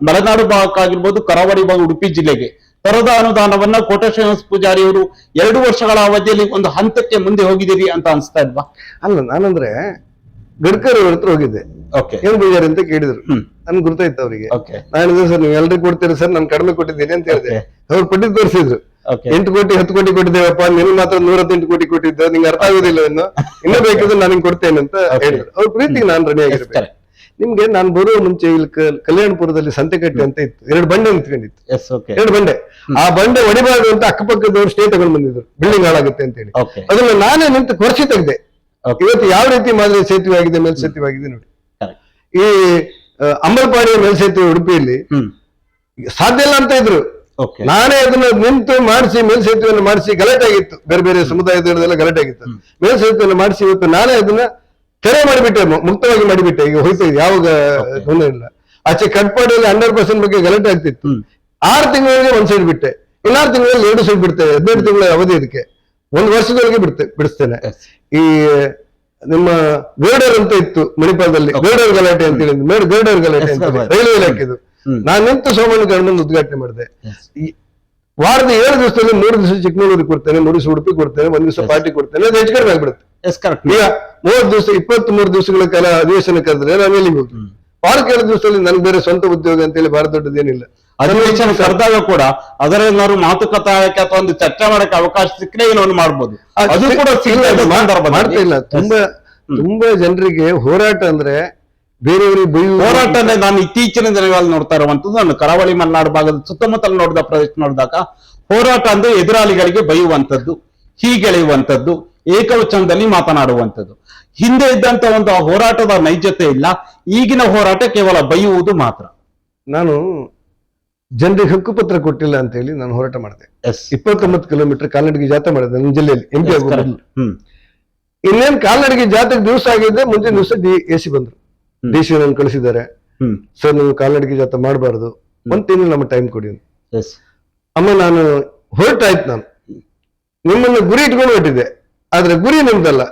ಮಲೆನಾಡು ಭಾಗಕ್ಕಾಗಿರ್ಬೋದು, ಕರಾವಳಿ ಭಾಗ, ಉಡುಪಿ ಜಿಲ್ಲೆಗೆ ತರದ ಅನುದಾನವನ್ನ ಕೋಟ ಶ್ರೀನಿವಾಸ ಪೂಜಾರಿ ಅವರು 2 ವರ್ಷಗಳ ಅವಧಿಯಲ್ಲಿ ಒಂದು ಹಂತಕ್ಕೆ ಮುಂದೆ ಹೋಗಿದ್ದೀರಿ ಅಂತ ಅನ್ಸ್ತಾ ಇಲ್ವಾ? ಅಲ್ಲ, ನಾನಂದ್ರೆ ಗಡ್ಕರಿ ಅವ್ರ ಹತ್ರ ಹೋಗಿದ್ದೆ, ಏನ್ ಪೂಜಾರಿ ಅಂತ ಕೇಳಿದ್ರು, ನನ್ಗೆ ಗುರ್ತಾಯ್ತು ಅವರಿಗೆ. ನಾನು ಹೇಳಿದೆ, ಸರ್ ನೀವು ಎಲ್ರಿಗೂ ಕೊಡ್ತೀರಿ ಸರ್, ನಾನು ಕಡಿಮೆ ಕೊಟ್ಟಿದ್ದೀನಿ ಅಂತ ಹೇಳಿದೆ. ಅವ್ರು ಕೊಟ್ಟಿದ್ದು ತೋರಿಸಿದ್ರು, 8 ಕೋಟಿ 10 ಕೋಟಿ ಕೊಟ್ಟಿದ್ದೇವಪ್ಪ, ನಿನ್ ಮಾತ್ರ 118 ಕೋಟಿ ಕೊಟ್ಟಿದ್ದ, ನಿಂಗೆ ಅರ್ಥ ಆಗುದಿಲ್ಲ ಇನ್ನೂ ಬೇಕಿದ್ರೆ ನಾನು ಕೊಡ್ತೇನೆ ಅಂತ ಹೇಳಿದ್ರು. ಅವ್ರ ಪ್ರೀತಿಗೆ ನಾನು ರೆಡಿ ಆಗಿರ್ಬೇಕು. ನಿಮ್ಗೆ ನಾನು ಬರುವ ಮುಂಚೆ ಇಲ್ಲಿ ಕಲ್ಯಾಣಪುರದಲ್ಲಿ ಸಂತೆಕಟ್ಟೆ ಅಂತ ಇತ್ತು, 2 ಬಂಡೆ ನಿಂತ್ಕೊಂಡಿತ್ತು, 2 ಬಂಡೆ. ಆ ಬಂಡೆ ಹೊಡಿಬಾರ್ದು ಅಂತ ಅಕ್ಕಪಕ್ಕದವ್ರು ಸ್ಟೇ ತಗೊಂಡು ಬಂದಿದ್ರು, ಬಿಲ್ಡಿಂಗ್ ಹಾಳಾಗುತ್ತೆ ಅಂತ ಹೇಳಿ. ಅದನ್ನ ನಾನೇ ನಿಂತು ಕೊರ್ಸಿ ತೆಗ್ದೆ. ಇವತ್ತು ಯಾವ ರೀತಿ ಮಾದರಿ ಸೇತುವೆ ಆಗಿದೆ, ಮೇಲ್ಸೇತುವೆ ಆಗಿದೆ ನೋಡಿ. ಈ ಅಂಬಲ್ಪಾಡಿಯ ಮೇಲ್ಸೇತುವೆ ಉಡುಪಿಯಲ್ಲಿ ಸಾಧ್ಯ ಇಲ್ಲ ಅಂತ ಇದ್ರು, ನಾನೇ ಅದನ್ನ ನಿಂತು ಮಾಡಿಸಿ ಮೇಲ್ಸೇತುವೆಯನ್ನು ಮಾಡಿಸಿ, ಗಲಾಟೆ ಆಗಿತ್ತು, ಬೇರೆ ಬೇರೆ ಸಮುದಾಯದವರೆಲ್ಲ ಗಲಾಟೆ ಆಗಿತ್ತು. ಮೇಲ್ಸೇತುವೆಯನ್ನು ಮಾಡಿಸಿ ಇವತ್ತು ನಾನೇ ಅದನ್ನ ತೆರೆ ಮಾಡಿಬಿಟ್ಟೆ, ಮುಕ್ತವಾಗಿ ಮಾಡಿಬಿಟ್ಟೆ. ಈಗ ಹೋಯ್ತು, ಯಾವಾಗ ತೊಂದರೆ ಇಲ್ಲ. ಆಚೆ ಕಟ್ಪಾಡಿಯಲ್ಲಿ 100% ಬಗ್ಗೆ ಗಲಾಟೆ ಆಗ್ತಿತ್ತು. 6 ತಿಂಗಳಿಗೆ 1 ಸೈಡ್ ಬಿಟ್ಟೆ, 6 ತಿಂಗಳಲ್ಲಿ 2 ಸೈಡ್ ಬಿಡ್ತೇವೆ. 12 ತಿಂಗಳ ಅವಧಿ ಇದಕ್ಕೆ, 1 ವರ್ಷದೊಳಗೆ ಬಿಡಿಸ್ತೇನೆ. ಈ ನಿಮ್ಮ ಗೌಡರ್ ಅಂತ ಇತ್ತು ಮಣಿಪಾಲದಲ್ಲಿ, ಗೌಡರ್ ಗಲಾಟೆ ಅಂತ ಹೇಳಿ, ಗೌಡರ್ ಗಲಾಟೆ ಅಂತ ರೈಲ್ವೆ ಇಲಾಖೆದು. ನಾನು ನಿಂತು ಸೋಮಣ್ಣ ಗೌಡನ ಉದ್ಘಾಟನೆ ಮಾಡಿದೆ. ವಾರದ 7 ದಿವಸದಲ್ಲಿ 3 ದಿವಸ ಚಿಕ್ಕಮಗಳೂರಿಗೆ ಕೊಡ್ತೇನೆ, 3 ದಿವಸ ಉಡುಪಿ ಕೊಡ್ತೇನೆ, 1 ದಿವಸ ಪಾರ್ಟಿ ಕೊಡ್ತೇನೆ. ಅದು ಹೆಚ್ಚು ಕಡಿಮೆ ಆಗ್ಬಿಡುತ್ತೆ. ಈಗ 30 ದಿವಸ 23 ದಿವಸಗಳ ಕಾಲ ಅಧಿವೇಶನ ಕರೆದ್ರೆ ನಾನು ಎಲ್ಲಿಗೆ ಹೋಗ್ತೀನಿ? ವಾರಕ್ಕೆ 7 ದಿವಸದಲ್ಲಿ ನನ್ಗೆ ಬೇರೆ ಸ್ವಂತ ಉದ್ಯೋಗ ಅಂತ ಹೇಳಿ ಭಾಳ ದೊಡ್ಡದೇನಿಲ್ಲ. ಅಧಿವೇಶನ ಕರೆದಾಗ ಕೂಡ ಅದರ ಮಾತುಕತೆ ಅಥವಾ ಒಂದು ಚರ್ಚೆ ಮಾಡಕ್ಕೆ ಅವಕಾಶ ಸಿಕ್ಕರೆ ಏನೋ ಮಾಡ್ಬೋದು, ಅದು ಕೂಡ ಮಾಡ್ತಾ ಇಲ್ಲ. ತುಂಬಾ ಜನರಿಗೆ ಹೋರಾಟ ಅಂದ್ರೆ ಬೇರೆಯವರಿಗೆ ಬೈಯುವ ಹೋರಾಟ ಅಂದ್ರೆ, ನಾನು ಇತ್ತೀಚಿನ ದಿನಗಳಲ್ಲಿ ನೋಡ್ತಾ ಇರುವಂತದ್ದು, ನಾನು ಕರಾವಳಿ ಮಲೆನಾಡು ಭಾಗದ ಸುತ್ತಮುತ್ತಲು ನೋಡಿದ ಪ್ರದೇಶ ನೋಡಿದಾಗ ಹೋರಾಟ ಅಂದ್ರೆ ಎದುರಾಳಿಗಳಿಗೆ ಬೈಯುವಂತದ್ದು, ಹೀಗೆಳೆಯುವಂತದ್ದು, ಏಕವಚನದಲ್ಲಿ ಮಾತನಾಡುವಂಥದ್ದು. ಹಿಂದೆ ಇದ್ದಂತ ಒಂದು ಹೋರಾಟದ ನೈಜತೆ ಇಲ್ಲ. ಈಗಿನ ಹೋರಾಟ ಕೇವಲ ಬೈಯುವುದು ಮಾತ್ರ. ನಾನು ಜನರಿಗೆ ಹಕ್ಕುಪತ್ರ ಕೊಟ್ಟಿಲ್ಲ ಅಂತ ಹೇಳಿ ನಾನು ಹೋರಾಟ ಮಾಡಿದೆ. 29 ಕಿಲೋಮೀಟರ್ ಕಾಲ್ನಡಿಗೆ ಜಾಥಾ ಮಾಡಿದೆ ನಮ್ಮ ಜಿಲ್ಲೆಯಲ್ಲಿ, MP ಆಗುವುದು. ಇನ್ನೇನ್ ಕಾಲ್ನಡಿಗೆ ಜಾಥಾಕ್ಕೆ ದಿವಸ ಆಗಿದೆ, ಮುಂದಿನ ದಿವಸ AC ಬಂದ್ರು, DC ನನ್ನ ಕಳಿಸಿದ್ದಾರೆ. ಸರ್ ನೀವು ಕಾಲ್ನಡಿಗೆ ಜಾಥಾ ಮಾಡಬಾರ್ದು, 1 ತಿಂಗಳು ನಮ್ಮ ಟೈಮ್ ಕೊಡಿ. ಅಮ್ಮ ನಾನು ಹೊರಟಾಯ್ತು, ನಾನು ನಿಮ್ಮನ್ನು ಗುರಿ ಇಟ್ಕೊಂಡು ಹೊರಟಿದ್ದೆ, ಆದ್ರೆ ಗುರಿ ನಿಮ್ದಲ್ಲ,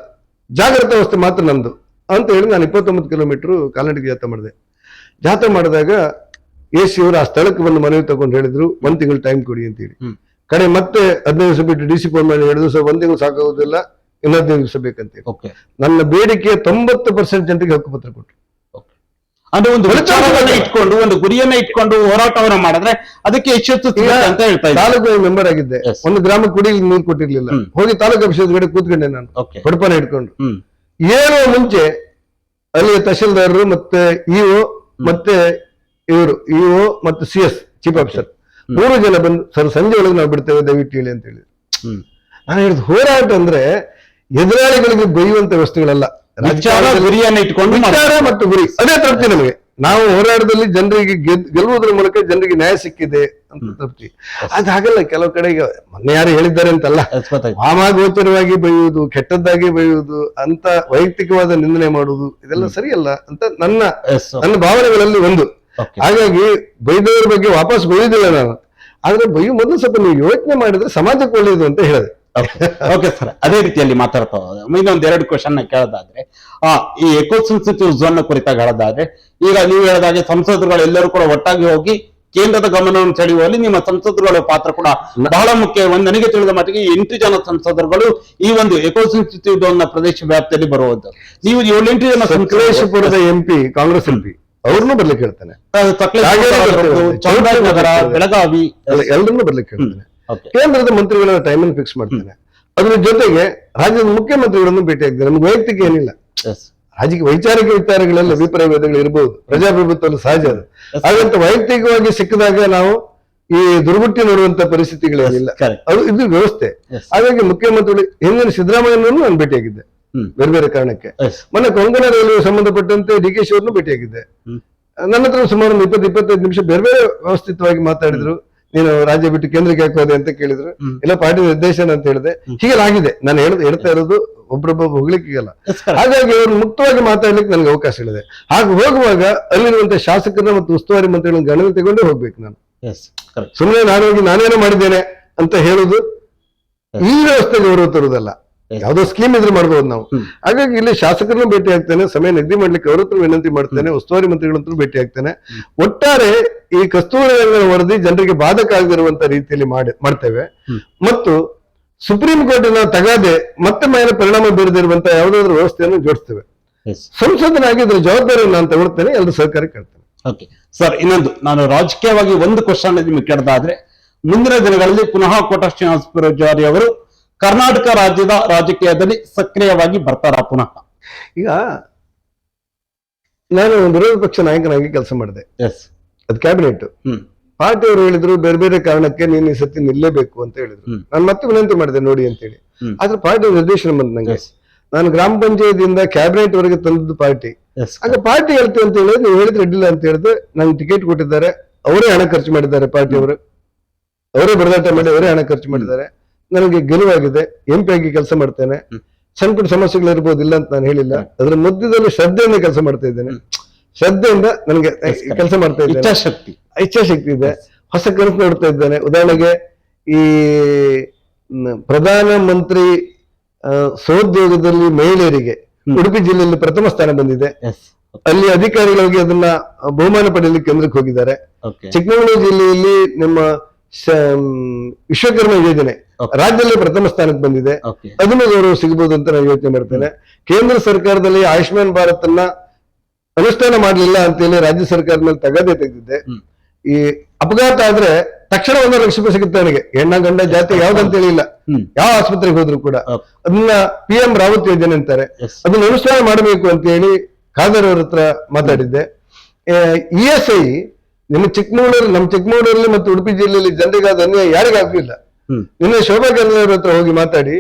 ಜಾಗ್ರತಾ ವ್ಯವಸ್ಥೆ ಮಾತ್ರ ನಂದು ಅಂತ ಹೇಳಿ ನಾನು 29 ಕಿಲೋಮೀಟರ್ ಕಾಲ್ನಡಿಗೆ ಜಾಥಾ ಮಾಡಿದೆ. ಜಾಥಾ ಮಾಡಿದಾಗ AC ಅವರು ಆ ಸ್ಥಳಕ್ಕೆ ಬಂದು ಮನವಿ ತಗೊಂಡು ಹೇಳಿದ್ರು 1 ತಿಂಗಳು ಟೈಮ್ ಕೊಡಿ ಅಂತ ಹೇಳಿ. ಕಡೆ ಮತ್ತೆ 15 ದಿವಸ ಬಿಟ್ಟು DC ಫೋನ್ ಮಾಡಿ 2 ದಿವಸ, 1 ತಿಂಗಳು ಸಾಕಾಗುದಿಲ್ಲ, 15 ದಿವಸ ಬೇಕಂತ. ನನ್ನ ಬೇಡಿಕೆ 90% ಜನರಿಗೆ ಹಕ್ಕುಪತ್ರ ಕೊಟ್ಟರು. ಅಂದ್ರೆ ಒಂದು ವಿಚಾರವನ್ನ ಇಟ್ಕೊಂಡು, ಒಂದು ಗುರಿಯನ್ನ ಇಟ್ಕೊಂಡು ಹೋರಾಟವನ್ನ ಮಾಡಿದ್ರೆ ಅದಕ್ಕೆ ಯಶಸ್ಸು ಅಂತ ಹೇಳ್ತಾ ಇದ್ದಾರೆ. ತಾಲೂಕು ಮೆಂಬರ್ ಆಗಿದ್ದೆ, ಒಂದು ಗ್ರಾಮಕ್ಕೆ ಕುಡಿಲಿಕ್ಕೆ ನೀರು ಕೊಟ್ಟಿರ್ಲಿಲ್ಲ, ಹೋಗಿ ತಾಲೂಕು ಆಫೀಸ್ ಕಡೆ ಕೂತ್ಕೊಂಡೆ ನಾನು, ಹೊಡಪನ ಇಟ್ಕೊಂಡು. ಏನೋ ಮುಂಚೆ ಅಲ್ಲಿ ತಹಶೀಲ್ದಾರರು ಮತ್ತೆ ಇಒ ಮತ್ತೆ ಇವರು ಇಒ ಮತ್ತೆ CS ಚೀಫ್ ಆಫೀಸರ್ 3 ಜನ ಬಂದು, ಸರ್ ಸಂಜೆ ಒಳಗೆ ನಾವು ಬಿಡ್ತೇವೆ ದಯವಿಟ್ಟು ಹೇಳಿ ಅಂತ ಹೇಳಿದ್ರು. ನಾನು ಹೇಳಿದ್ ಹೋರಾಟ ಅಂದ್ರೆ ಎದುರಾಳಿಗಳಿಗೆ ಬೈಯುವಂತ ವ್ಯವಸ್ಥೆಗಳಲ್ಲ, ಗುರಿಯನ್ನ ಇಟ್ಕೊಂಡು ವಿಚಾರ ಮತ್ತು ಗುರಿ, ಅದೇ ತೃಪ್ತಿ ನಮಗೆ. ನಾವು ಹೋರಾಟದಲ್ಲಿ ಜನರಿಗೆ ಗೆಲ್ಲುವುದರ ಮೂಲಕ ಜನರಿಗೆ ನ್ಯಾಯ ಸಿಕ್ಕಿದೆ ಅಂತ ತೃಪ್ತಿ. ಅದು ಹಾಗಲ್ಲ, ಕೆಲವು ಕಡೆಗೆ ಮೊನ್ನೆ ಯಾರು ಹೇಳಿದ್ದಾರೆ ಅಂತಲ್ಲ, ವಾಮಾಗೋಚರವಾಗಿ ಬೈಯುವುದು, ಕೆಟ್ಟದ್ದಾಗಿ ಬೈಯುವುದು, ಅಂತ ವೈಯಕ್ತಿಕವಾದ ನಿಂದನೆ ಮಾಡುವುದು ಇದೆಲ್ಲ ಸರಿಯಲ್ಲ ಅಂತ ನನ್ನ ಭಾವನೆಗಳಲ್ಲಿ ಒಂದು. ಹಾಗಾಗಿ ಬೈದವರ ಬಗ್ಗೆ ವಾಪಸ್ ಬೈಯುವುದಿಲ್ಲ ನಾನು, ಆದ್ರೆ ಬೈಯು ಮೊದಲು ಸ್ವಲ್ಪ ನೀವು ಯೋಚನೆ ಮಾಡಿದ್ರೆ ಸಮಾಜಕ್ಕೆ ಒಳ್ಳೆಯದು ಅಂತ ಹೇಳಿದೆ. ಓಕೆ ಸರ್, ಅದೇ ರೀತಿಯಲ್ಲಿ ಮಾತಾಡ್ತಾ ಇನ್ನೊಂದ್ 2 ಕ್ವಶನ್ ಕೇಳೋದಾದ್ರೆ, ಈ ಎಕೋ ಸೆನ್ಸಿಟಿವ್ ಝೋನ್ ಕುರಿತಾಗಿ ಹೇಳೋದಾದ್ರೆ, ಈಗ ನೀವು ಹೇಳಿದಾಗೆ ಸಂಸದರುಗಳು ಎಲ್ಲರೂ ಕೂಡ ಒಟ್ಟಾಗಿ ಹೋಗಿ ಕೇಂದ್ರದ ಗಮನವನ್ನು ಸೆಳೆಯುವಲ್ಲಿ ನಿಮ್ಮ ಸಂಸದರುಗಳ ಪಾತ್ರ ಕೂಡ ಬಹಳ ಮುಖ್ಯ. ನನಗೆ ತಿಳಿದ ಮಟ್ಟಿಗೆ 8 ಜನ ಸಂಸದರುಗಳು ಈ ಒಂದು ಎಕೋ ಸೆನ್ಸಿಟಿವ್ ಝೋನ್ ನ ಪ್ರದೇಶ ವ್ಯಾಪ್ತಿಯಲ್ಲಿ ಬರುವುದು. ನೀವು 7-8 ಜನ ಸಕಲೇಶಪುರದ MP, ಕಾಂಗ್ರೆಸ್ MP ಅವ್ರನ್ನೂ ಬರ್ಲಿಕ್ಕೆ ಹೇಳ್ತಾನೆ, ಚಾಮರಾಜನಗರ, ಬೆಳಗಾವಿ ಎಲ್ಲರನ್ನೂ ಬರ್ಲಿಕ್ಕೆ ಹೇಳ್ತಾನೆ. ಕೇಂದ್ರದ ಮಂತ್ರಿಗಳ ಟೈಮ್ ಅನ್ನು ಫಿಕ್ಸ್ ಮಾಡ್ತಾನೆ. ಅದ್ರ ಜೊತೆಗೆ ರಾಜ್ಯದ ಮುಖ್ಯಮಂತ್ರಿಗಳನ್ನು ಭೇಟಿ ಆಗ್ತಾರೆ. ನಮ್ಗೆ ವೈಯಕ್ತಿಕ ಏನಿಲ್ಲ, ರಾಜಕೀಯ ವೈಚಾರಿಕ ವಿಚಾರಗಳಲ್ಲಿ ಅಭಿಪ್ರಾಯ ಭೇದಗಳು ಇರಬಹುದು, ಪ್ರಜಾಪ್ರಭುತ್ವ ಸಹಜ ಅದು. ಹಾಗಂತ ವೈಯಕ್ತಿಕವಾಗಿ ಸಿಕ್ಕಿದಾಗ ನಾವು ಈ ದುರ್ಗುಟ್ಟಿ ನೋಡುವಂತ ಪರಿಸ್ಥಿತಿಗಳೇನಿಲ್ಲ, ಅದು ಇದು ವ್ಯವಸ್ಥೆ. ಹಾಗಾಗಿ ಮುಖ್ಯಮಂತ್ರಿಗಳು ಹಿಂದಿನ ಸಿದ್ದರಾಮಯ್ಯನನ್ನು ನಾನು ಭೇಟಿಯಾಗಿದ್ದೆ ಬೇರೆ ಬೇರೆ ಕಾರಣಕ್ಕೆ. ಮೊನ್ನೆ ಕೊಂಕಣ ರೈಲ್ವೆ ಸಂಬಂಧಪಟ್ಟಂತೆ DK ಶಿ ಅವ್ರನ್ನು ಭೇಟಿಯಾಗಿದ್ದೆ. ನನ್ನ ಹತ್ರ ಸುಮಾರು 20-25 ನಿಮಿಷ ಬೇರೆ ಬೇರೆ ವ್ಯವಸ್ಥಿತವಾಗಿ ಮಾತಾಡಿದ್ರು. ನೀನು ರಾಜ್ಯ ಬಿಟ್ಟು ಕೇಂದ್ರಕ್ಕೆ ಹಾಕೋದೆ ಅಂತ ಕೇಳಿದ್ರು, ಇಲ್ಲ ಪಾರ್ಟಿ ನಿರ್ದೇಶನ ಅಂತ ಹೇಳಿದೆ. ಹೀಗೆಲ್ಲಾಗಿದೆ. ನಾನು ಹೇಳ್ತಾ ಇರೋದು ಒಬ್ಬೊಬ್ಬ ಹೋಗ್ಲಿಕ್ಕಿಗಲ್ಲ. ಹಾಗಾಗಿ ಅವ್ರು ಮುಕ್ತವಾಗಿ ಮಾತಾಡ್ಲಿಕ್ಕೆ ನನಗೆ ಅವಕಾಶಗಳಿದೆ. ಹಾಗೆ ಹೋಗುವಾಗ ಅಲ್ಲಿರುವಂತ ಶಾಸಕರನ್ನ ಮತ್ತು ಉಸ್ತುವಾರಿ ಮಂತ್ರಿಗಳನ್ನ ಗಣನೆ ತಗೊಂಡೇ ಹೋಗ್ಬೇಕು. ನಾನು ಸುಮ್ಮನೆ ನಾನೇನೋ ಮಾಡಿದ್ದೇನೆ ಅಂತ ಹೇಳುದು ಈ ವ್ಯವಸ್ಥೆ ಗೌರವ ತರುವುದಲ್ಲ. ಯಾವ್ದೋ ಸ್ಕೀಮ್ ಇದ್ರೆ ಮಾಡ್ಬೋದು ನಾವು. ಹಾಗಾಗಿ ಇಲ್ಲಿ ಶಾಸಕರನ್ನು ಭೇಟಿ ಆಗ್ತೇನೆ, ಸಮಯ ನಿಗದಿ ಮಾಡ್ಲಿಕ್ಕೆ ಅವ್ರ ಹತ್ರ ವಿನಂತಿ ಮಾಡ್ತೇನೆ, ಉಸ್ತುವಾರಿ ಮಂತ್ರಿಗಳಂತೂ ಭೇಟಿ ಆಗ್ತೇನೆ. ಒಟ್ಟಾರೆ ಈ ಕಸ್ತೂರಿ ರಂಗನ ವರದಿ ಜನರಿಗೆ ಬಾಧಕ ಆಗದಿರುವಂತ ರೀತಿಯಲ್ಲಿ ಮಾಡ್ತೇವೆ. ಮತ್ತು ಸುಪ್ರೀಂ ಕೋರ್ಟಿನ ತಗಾದೆ ಮತ್ತೆ ಮೇಲೆ ಪರಿಣಾಮ ಬೀರದಿರುವಂತ ಯಾವುದಾದ್ರೂ ವ್ಯವಸ್ಥೆಯನ್ನು ಜೋಡಿಸ್ತೇವೆ. ಸಂಸದನಾಗಿ ಇದರ ಜವಾಬ್ದಾರಿಯನ್ನು ನಾನು ತಗೊಳ್ತೇನೆ, ಎಲ್ಲರೂ ಸಹಕಾರ ಕೇಳ್ತೇನೆ. ಓಕೆ ಸರ್, ಇನ್ನೊಂದು ನಾನು ರಾಜಕೀಯವಾಗಿ ಒಂದು ಕ್ವಶನ್ ನಿಮ್ಗೆ ಕೇಳದಾದ್ರೆ, ಮುಂದಿನ ದಿನಗಳಲ್ಲಿ ಪುನಃ ಕೋಟ ಶ್ರೀನಿವಾಸ ಪೂಜಾರಿ ಅವರು ಕರ್ನಾಟಕ ರಾಜ್ಯದ ರಾಜಕೀಯದಲ್ಲಿ ಸಕ್ರಿಯವಾಗಿ ಬರ್ತಾರ ಪುನಃ? ಈಗ ನಾನು ವಿರೋಧ ಪಕ್ಷ ನಾಯಕನಾಗಿ ಕೆಲಸ ಮಾಡಿದೆ, ಅದು ಕ್ಯಾಬಿನೆಟ್. ಪಾರ್ಟಿಯವರು ಹೇಳಿದ್ರು ಬೇರೆ ಬೇರೆ ಕಾರಣಕ್ಕೆ ನೀನು ಈ ಸತಿ ನಿಲ್ಲೇಬೇಕು ಅಂತ ಹೇಳಿದ್ರು. ನಾನು ಮತ್ತೆ ವಿನಂತಿ ಮಾಡಿದೆ ನೋಡಿ ಅಂತೇಳಿ. ಆದ್ರೆ ಪಾರ್ಟಿ ನಿರ್ದೇಶನ ಬಂದ ನಂಗೆ. ನಾನು ಗ್ರಾಮ ಪಂಚಾಯತಿಯಿಂದ ಕ್ಯಾಬಿನೆಟ್ ವರೆಗೆ ತಂದದ್ದು ಪಾರ್ಟಿ. ಆಗ ಪಾರ್ಟಿ ಹೇಳ್ತೀವಿ ಅಂತ ಹೇಳಿದ್ರೆ ನೀವು ಹೇಳಿದ್ರೆ ಅಡ್ಡಿಲ್ಲ ಅಂತ ಹೇಳಿದ್ರೆ ನಂಗೆ ಟಿಕೆಟ್ ಕೊಟ್ಟಿದ್ದಾರೆ, ಅವರೇ ಹಣ ಖರ್ಚು ಮಾಡಿದ್ದಾರೆ, ಪಾರ್ಟಿಯವರು ಅವರೇ ಬಡದಾಟ ಮಾಡಿ ಅವರೇ ಹಣ ಖರ್ಚು ಮಾಡಿದ್ದಾರೆ. ನನಗೆ ಗೆಲುವಾಗಿದೆ, MP ಆಗಿ ಕೆಲಸ ಮಾಡ್ತೇನೆ. ಸಣ್ಣ ಪುಟ್ಟ ಸಮಸ್ಯೆಗಳಿರ್ಬೋದು, ಇಲ್ಲ ಅಂತ ನಾನು ಹೇಳಿಲ್ಲ. ಅದರ ಮಧ್ಯದಲ್ಲಿ ಶ್ರದ್ಧೆಯಿಂದ ಕೆಲಸ ಮಾಡ್ತಾ ಇದ್ದೇನೆ. ಶ್ರದ್ಧೆಯಿಂದ ನನಗೆ ಕೆಲಸ ಮಾಡ್ತಾ ಇದ್ದೇನೆ, ಇಚ್ಛಾಶಕ್ತಿ ಇದೆ. ಹೊಸ ಕನಸು ನೋಡ್ತಾ ಇದ್ದೇನೆ. ಉದಾಹರಣೆಗೆ ಈ ಪ್ರಧಾನ ಮಂತ್ರಿ ಸ್ವೋದ್ಯೋಗದಲ್ಲಿ ಮಹಿಳೆಯರಿಗೆ ಉಡುಪಿ ಜಿಲ್ಲೆಯಲ್ಲಿ ಪ್ರಥಮ ಸ್ಥಾನ ಬಂದಿದೆ. ಅಲ್ಲಿ ಅಧಿಕಾರಿಗಳಿಗೆ ಅದನ್ನ ಬಹುಮಾನ ಪಡೆಯಲಿಕ್ಕೆ ಕೇಂದ್ರಕ್ಕೆ ಹೋಗಿದ್ದಾರೆ. ಚಿಕ್ಕಮಗಳೂರು ಜಿಲ್ಲೆಯಲ್ಲಿ ನಮ್ಮ ವಿಶ್ವಕರ್ಮ ಯೋಜನೆ ರಾಜ್ಯದಲ್ಲಿ ಪ್ರಥಮ ಸ್ಥಾನಕ್ಕೆ ಬಂದಿದೆ. ಅದನ್ನು ಗೌರವ ಸಿಗಬಹುದು ಅಂತ ನಾನು ಯೋಚನೆ ಮಾಡ್ತೇನೆ. ಕೇಂದ್ರ ಸರ್ಕಾರದಲ್ಲಿ ಆಯುಷ್ಮಾನ್ ಭಾರತ್ ಅನ್ನ ಅನುಷ್ಠಾನ ಮಾಡಲಿಲ್ಲ ಅಂತೇಳಿ ರಾಜ್ಯ ಸರ್ಕಾರದ ಮೇಲೆ ತಗಾದೆ ತೆಗೆದಿದ್ದೆ. ಈ ಅಪಘಾತ ಆದ್ರೆ ತಕ್ಷಣ 1 ಲಕ್ಷ ರೂಪಾಯಿ ಸಿಗುತ್ತೆ ನನಗೆ, ಹೆಣ್ಣ ಗಂಡ ಜಾತಿ ಯಾವ್ದಂತ ಹೇಳಿಲ್ಲ, ಯಾವ ಆಸ್ಪತ್ರೆಗೆ ಹೋದ್ರು ಕೂಡ. ಅದನ್ನ PM ರಾವತ್ ಯೋಜನೆ ಅಂತಾರೆ, ಅದನ್ನ ಅನುಷ್ಠಾನ ಮಾಡಬೇಕು ಅಂತ ಹೇಳಿ ಖಾದರ್ ಅವ್ರ ಹತ್ರ ಮಾತಾಡಿದ್ದೆ. ESI ನಮ್ಮ ಚಿಕ್ಕಮಗಳೂರಲ್ಲಿ ಮತ್ತು ಉಡುಪಿ ಜಿಲ್ಲೆಯಲ್ಲಿ ಜನರಿಗಾದ ಅನ್ಯಾಯ ಯಾರಿಗಾಗಲಿಲ್ಲ. ನಿನ್ನೆ ಶೋಭಾ ಕರಂದ್ಲಾಜೆ ಹತ್ರ ಹೋಗಿ ಮಾತಾಡಿ,